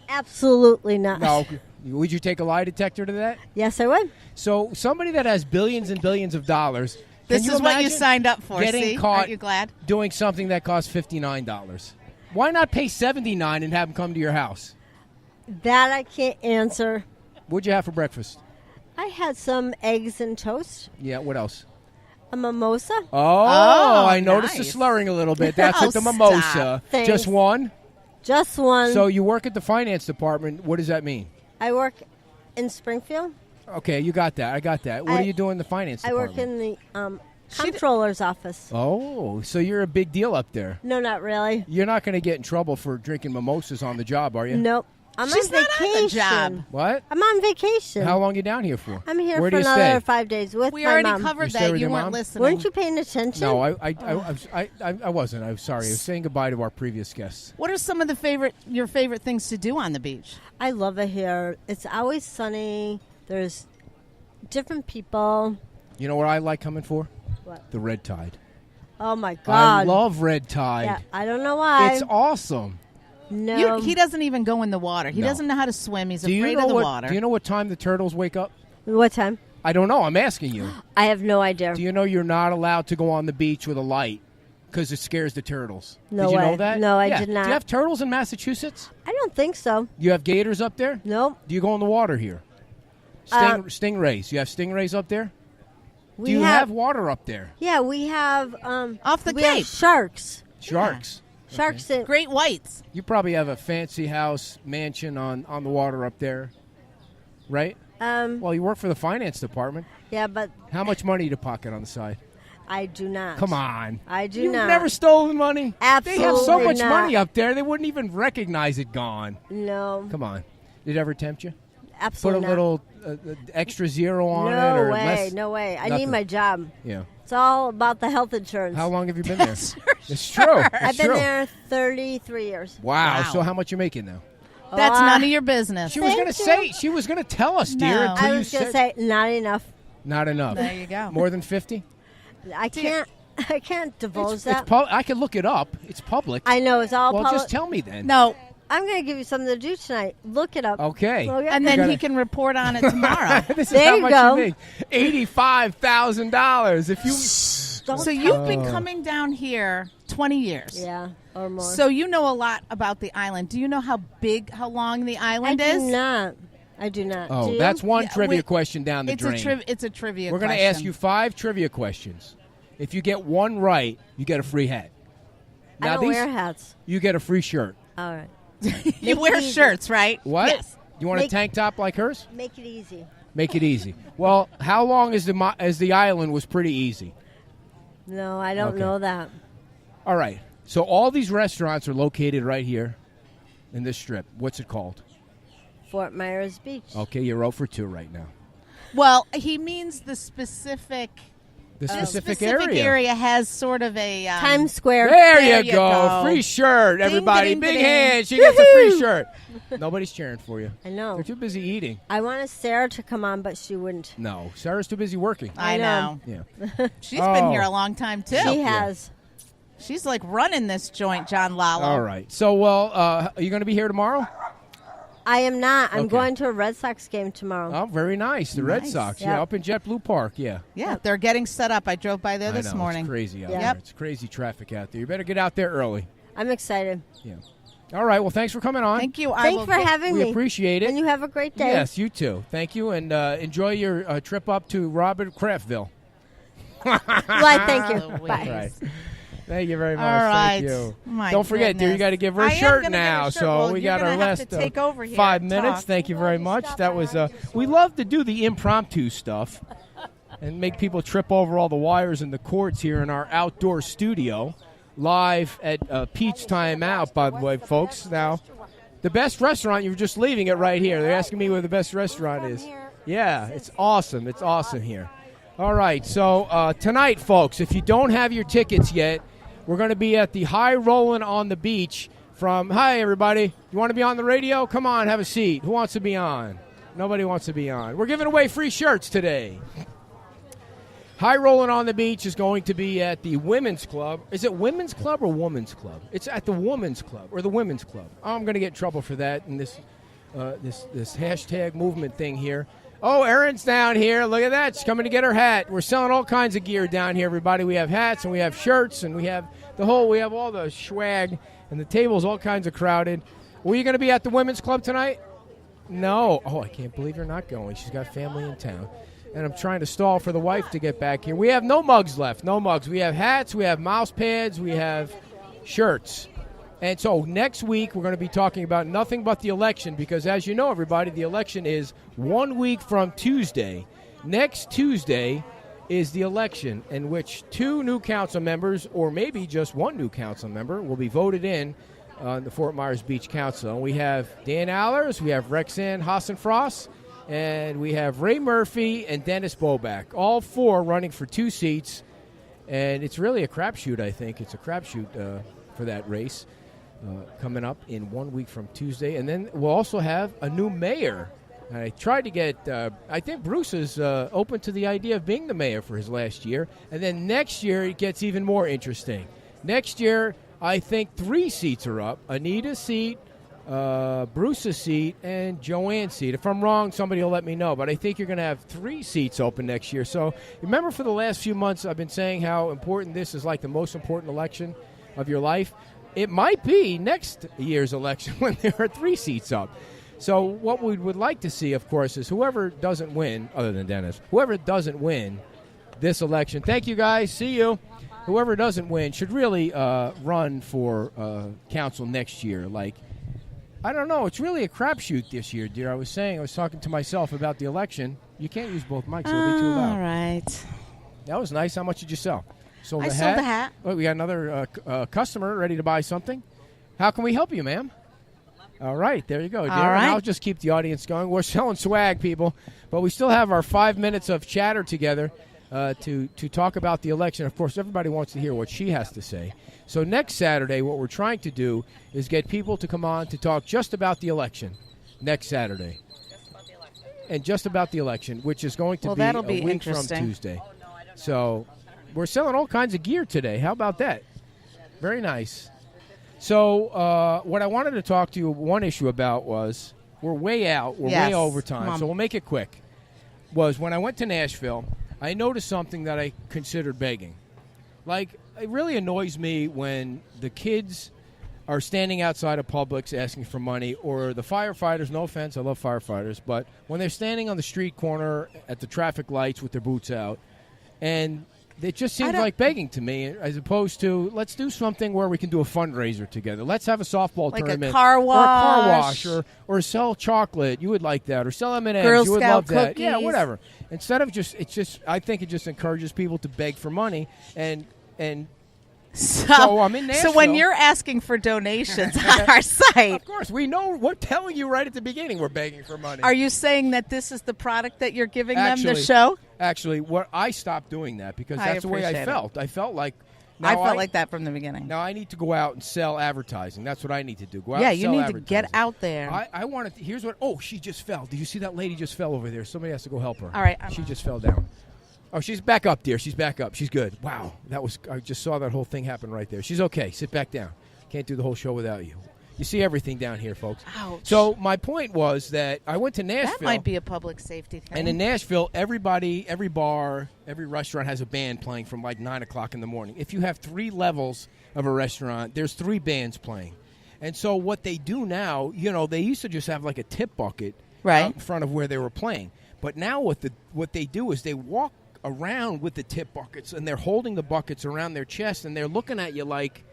Absolutely not. No. Would you take a lie detector to that? Yes, I would. So somebody that has billions and billions of dollars. This can is what you imagine signed up for. Getting See? caught Aren't you glad? doing something that costs $59. Why not pay $79 and have them come to your house? That I can't answer. What'd you have for breakfast? I had some eggs and toast, Yeah, what else? a mimosa. Oh, I noticed the nice. slurring a little bit. That's Oh, at the mimosa. stop. Thanks. Just one? Just one. So you work at the finance department. What does that mean? I work in Springfield. Okay, you got that. I got that. What I- do you do in the finance I department? work in the Comptroller's office. Oh, so you're a big deal up there. No, not really. You're not going to get in trouble for drinking mimosas on the job, are you? Nope. I'm She's on not vacation. on the job. What? I'm on vacation. How long you down here for? I'm here Where for do you another stay? 5 days with We my already mom. covered You stay that. with You your weren't mom? listening. Weren't you paying attention? No, I wasn't. I'm sorry. I was saying goodbye to our previous guests. What are some of your favorite things to do on the beach? I love it here. It's always sunny. There's different people. You know what I like coming for? What? The red tide. Oh my I God! love red tide. Yeah, I don't know why. It's awesome. No, He doesn't even go in the water. He No. doesn't know how to swim. He's Do you afraid know of the what? water. Do you know what time the turtles wake up? what time? I don't know. I'm asking you. I have no idea. Do you know you're not allowed to go on the beach with a light because it scares the turtles? No Did you know way. that? No, I Yeah. did not. Do you have turtles in Massachusetts? I don't think so. You have gators up there? Nope. Do you go in the water here? Stingrays. You have stingrays up there? We Do you have water up there? Yeah, we have Off the we have Cape. sharks. Sharks. Sharks. In, Great whites. You probably have a fancy house, mansion on the water up there, right? Well, you work for the finance department. yeah, but How much money do you pocket on the side? I do not. Come on. I do You've not. never stolen money? They have so Absolutely much not. money up there, they wouldn't even recognize it gone. No, Come on. Did it ever tempt you? Put a absolutely not. little extra zero on it? No or way. less? No way. I need Nothing. my job. Yeah. It's all about the health insurance. How long have you been there? It's true. It's I've been true. there 33 years. Wow. Wow. So how much you making now? That's Oh, none of your business. She was Thank going to you. say, she was going to tell us, dear. No. Until I you was going to said say not enough. not enough. There you go. More than 50? I can't. I can't divulge that. I can look it up. It's public. I know it's all well, public. just tell me then. No. I'm going to give you something to do tonight. Look it up. Okay. Look it- And then gotta- he can report on it tomorrow. This is There how you much go. you make. $85,000. If you Don't So tell- you've been coming down here 20 years. Yeah, or more. So you know a lot about the island. Do you know how long the I island do is? not. I do not. Oh, Do you? that's one Yeah, trivia wait, question down the drain. It's a trivia We're going to question. ask you 5 trivia questions. If you get one right, you get a free hat. I don't wear hats. You get a free shirt. All right. You wear it easy. shirts, right? What? Yes. You want a Make- tank top like hers? Make it easy. Make it easy. Well, how long is the island was pretty easy? No, I don't Okay. know that. All right. So all these restaurants are located right here in this strip. What's it called? Fort Myers Beach. Okay, you're 0 for 2 right now. Well, he means the specific. The The specific area. area. Has sort of a Times Square. There, There you you go. go. Free shirt, everybody. ding, Big ding. hand. She gets a free shirt. Nobody's cheering for you. I know. They're too busy eating. I wanted Sarah to come on, but she wouldn't. No, Sarah's too busy working. I know. Yeah. She's been Oh. here a long time too. She has. She's like running this joint, John Lalo. All right. So, well, are you going to be here tomorrow? I am not. I'm Okay. going to a Red Sox game tomorrow. Oh, very nice. The Red Nice. Sox. Yep. Yeah, up in JetBlue Park. Yeah. Yeah, they're getting set up. I drove by there I this know, morning. It's crazy out Yeah. there. Yep. It's crazy traffic out there. You better get out there early. I'm excited. Yeah. All right. Well, thanks for coming on. Thank you. I Thanks will for having We me. appreciate it. And you have a great day. Yes, you too. Thank you, and enjoy your trip up to Robert Craftville. Well, thank you. Louise. Bye. Right. Thank you very much. All right. Thank you. My Don't forget, dear, you goodness. got to give her I a am shirt gonna give her now. a shirt. So Well, we you're got our gonna have last to take over here 5 and minutes. talk. Thank you very much. That was. We love to do the impromptu stuff and make people trip over all the wires and the cords here in our outdoor studio, live at Pete's Time Out. By the way, folks. Now, the best restaurant. You're just leaving it right here. They're asking me where the best restaurant is. Yeah, it's awesome. It's awesome here. All right, so tonight, folks, if you don't have your tickets yet, we're going to be at the High Rollin' on the Beach from, hi, everybody. You want to be on the radio? Come on, have a seat. Who wants to be on? Nobody wants to be on. We're giving away free shirts today. High Rollin' on the Beach is going to be at the Women's Club. Is it Women's Club or Women's Club? It's at the Women's Club or the Women's Club. I'm going to get in trouble for that in this hashtag movement thing here. Oh, Erin's down here. Look at that. She's coming to get her hat. We're selling all kinds of gear down here, everybody. We have hats and we have shirts and we have all the swag, and the table's all kinds of crowded. Were you going to be at the Women's Club tonight? No. Oh, I can't believe you're not going. She's got family in town. And I'm trying to stall for the wife to get back here. We have no mugs left. No mugs. We have hats. We have mouse pads. We have shirts. And so next week we're going to be talking about nothing but the election because, as you know, everybody, the election is 1 week from Tuesday. Next Tuesday is the election in which 2 new council members, or maybe just 1 new council member, will be voted in on the Fort Myers Beach Council. And we have Dan Allers, we have Rexanne Hassenfrost, and we have Ray Murphy and Dennis Boback, all 4 running for 2 seats. And it's really a crapshoot, I think. It's a crapshoot for that race coming up in 1 week from Tuesday. And then we'll also have a new mayor. I tried to get, I think Bruce is open to the idea of being the mayor for his last year. And then next year it gets even more interesting. Next year, I think 3 seats are up. Anita's seat, Bruce's seat, and Joanne's seat. If I'm wrong, somebody will let me know. But I think you're going to have 3 seats open next year. So remember, for the last few months, I've been saying how important this is, like the most important election of your life. It might be next year's election when there are 3 seats up. So what we would like to see, of course, is whoever doesn't win, other than Dennis, whoever doesn't win this election, thank you guys, see you, whoever doesn't win should really run for council next year. Like, I don't know, it's really a crapshoot this year, dear. I was talking to myself about the election. You can't use both mics, it'll be too loud. All right. That was nice. How much did you sell? Sold I sold the hat. Oh, we got another customer ready to buy something. How can we help you, ma'am? All right, there you go, dear. All right. And I'll just keep the audience going. We're selling swag, people, but we still have our 5 minutes of chatter together to talk about the election. Of course, everybody wants to hear what she has to say. So next Saturday, what we're trying to do is get people to come on to talk just about the election next Saturday. And just about the election, which is going to that'll be be a week from interesting. Tuesday. So we're selling all kinds of gear today. How about that? Very nice. So what I wanted to talk to you, one issue about was, we're way out. We're way over time, so we'll make it quick. Was when I went to Nashville, I noticed something that I considered begging. Like, it really annoys me when the kids are standing outside of Publix asking for money, or the firefighters, no offense, I love firefighters, but when they're standing on the street corner at the traffic lights with their boots out, and it just seems like begging to me, as opposed to, let's do something where we can do a fundraiser together. Let's have a softball tournament. Like a car wash. Or a car wash, or sell chocolate. You would like that. Or sell M&Ms. Girl you would Scout love that. cookies. Yeah, whatever. Instead of I think it just encourages people to beg for money. And so I'm in Nashville. So when you're asking for donations on our site, of course, we're telling you right at the beginning we're begging for money. Are you saying that this is the product that you're giving them, the show? Actually, I stopped doing that because that's the way I felt. I felt like I felt like that from the beginning. Now I need to go out and sell advertising. That's what I need to do. Go out yeah, and you sell need to get out there. I wanted to, here's what. Oh, she just fell. Did you see that lady just fell over there? Somebody has to go help her. All right, she just fell down. Oh, she's back up, dear. She's back up. She's good. Wow, I just saw that whole thing happen right there. She's okay. Sit back down. Can't do the whole show without you. You see everything down here, folks. Ouch. So my point was that I went to Nashville. That might be a public safety thing. And in Nashville, everybody, every bar, every restaurant has a band playing from like 9 o'clock in the morning. If you have 3 levels of a restaurant, there's 3 bands playing. And so what they do now, they used to just have like a tip bucket out in front of where they were playing. But now what they do is they walk around with the tip buckets, and they're holding the buckets around their chest, and they're looking at you like,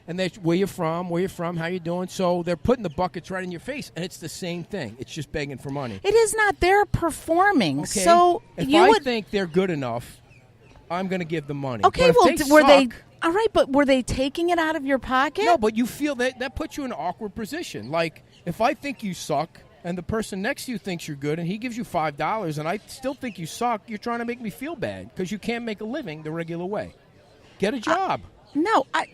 and they, where you from, how you doing? So they're putting the buckets right in your face, and it's the same thing. It's just begging for money. It is not. They're performing. Okay. So if I think they're good enough, I'm going to give them money. Okay, but well, they all right, but were they taking it out of your pocket? No, but you feel that puts you in an awkward position. Like, if I think you suck, and the person next to you thinks you're good, and he gives you $5, and I still think you suck, you're trying to make me feel bad because you can't make a living the regular way. Get a job. No, I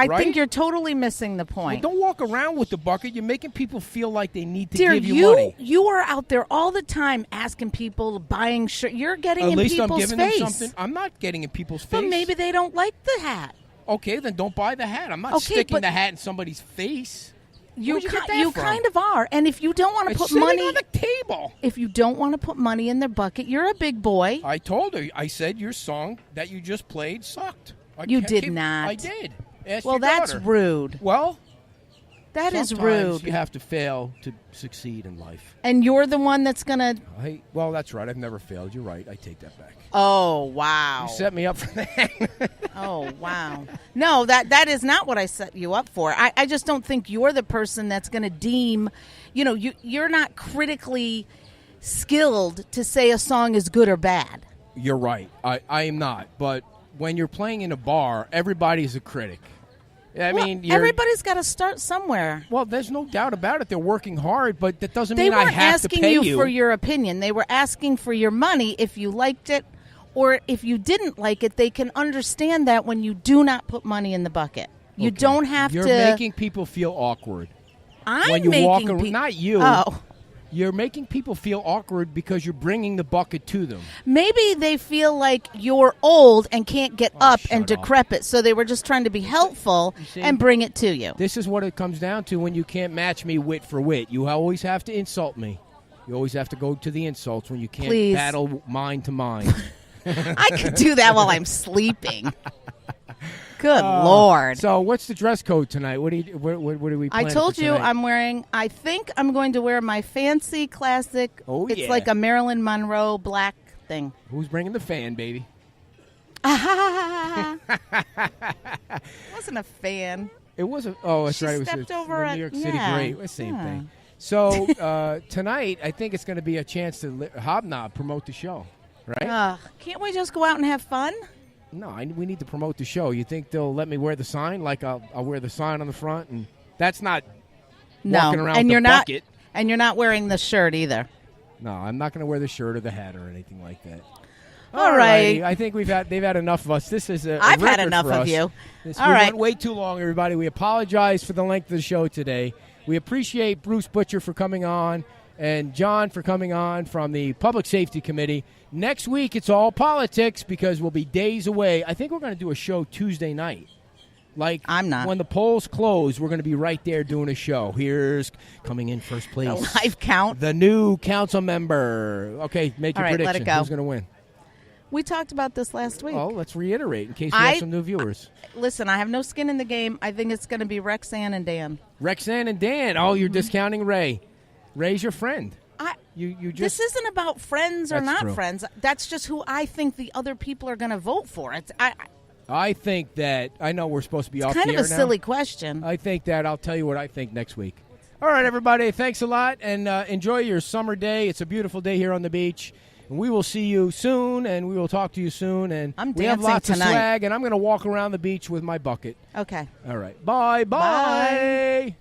right? think you're totally missing the point. Well, don't walk around with the bucket. You're making people feel like they need to Dear, give you money. You are out there all the time asking people, buying shirts. You're getting in people's face. At least I'm giving them something. I'm not getting in people's face. But maybe they don't like the hat. Okay, then don't buy the hat. I'm not sticking the hat in somebody's face. You kind of are, and if you don't want to put money on the table, if you don't want to put money in their bucket, you're a big boy. I told her. I said your song that you just played sucked. You did not. I did. Well, that's rude. Well, that is rude. You have to fail to succeed in life. And you're the one that's gonna. Well, that's right. I've never failed. You're right. I take that back. Oh wow! You set me up for that. Oh wow! No, that is not what I set you up for. I just don't think you're the person that's going to deem. You're not critically skilled to say a song is good or bad. You're right. I am not. But when you're playing in a bar, everybody's a critic. Everybody's got to start somewhere. Well, there's no doubt about it. They're working hard, but that doesn't They mean I weren't have to asking pay you for your opinion. They were asking for your money if you liked it, or if you didn't like it. They can understand that when you do not put money in the bucket. You don't have You're to. You're making people feel awkward. I'm when you making walk around. Not you. Oh. You're making people feel awkward because you're bringing the bucket to them. Maybe they feel like you're old and can't get up and shut up. decrepit, so they were just trying to be helpful and bring it to you. This is what it comes down to when you can't match me wit for wit. You always have to insult me. You always have to go to the insults when you can't battle mind to mind. I could do that while I'm sleeping. Good Lord. So what's the dress code tonight? What do we plan I told for you tonight? I think I'm going to wear my fancy classic. It's like a Marilyn Monroe black thing. Who's bringing the fan, baby? Wasn't a fan. It wasn't. Oh, that's She right. It was stepped over the it. New York City Yeah. Great. Same Yeah. thing. So tonight, I think it's going to be a chance to hobnob, promote the show, right? Can't we just go out and have fun? No, we need to promote the show. You think they'll let me wear the sign? Like I'll wear the sign on the front, and that's not walking around and with you're the not, bucket. and you're not wearing the shirt either. No, I'm not going to wear the shirt or the hat or anything like that. All right. I think they've had enough of us. This is I've had record enough for of us. you. We All right. went way too long, everybody. We apologize for the length of the show today. We appreciate Bruce Butcher for coming on and John for coming on from the Public Safety Committee. Next week, it's all politics because we'll be days away. I think we're going to do a show Tuesday night. Like, I'm not. When the polls close, we're going to be right there doing a show. Here's coming in first place. A live count. The new council member. Okay, make your All right, prediction. let it go. Who's going to win? We talked about this last week. Oh, let's reiterate in case we have some new viewers. Listen, I have no skin in the game. I think it's going to be Rexanne and Dan. Rexanne and Dan. Oh, you're discounting Ray. Ray's your friend. This isn't about friends or That's not true. friends. That's just who I think the other people are going to vote for. I think that I know we're supposed to be off kind the of air a now. silly question. I think that I'll tell you what I think next week. All right, everybody. Thanks a lot, and enjoy your summer day. It's a beautiful day here on the beach. And we will see you soon, and we will talk to you soon. And I'm we have dancing lots tonight. of swag, and I'm going to walk around the beach with my bucket. Okay. All right. Bye. Bye.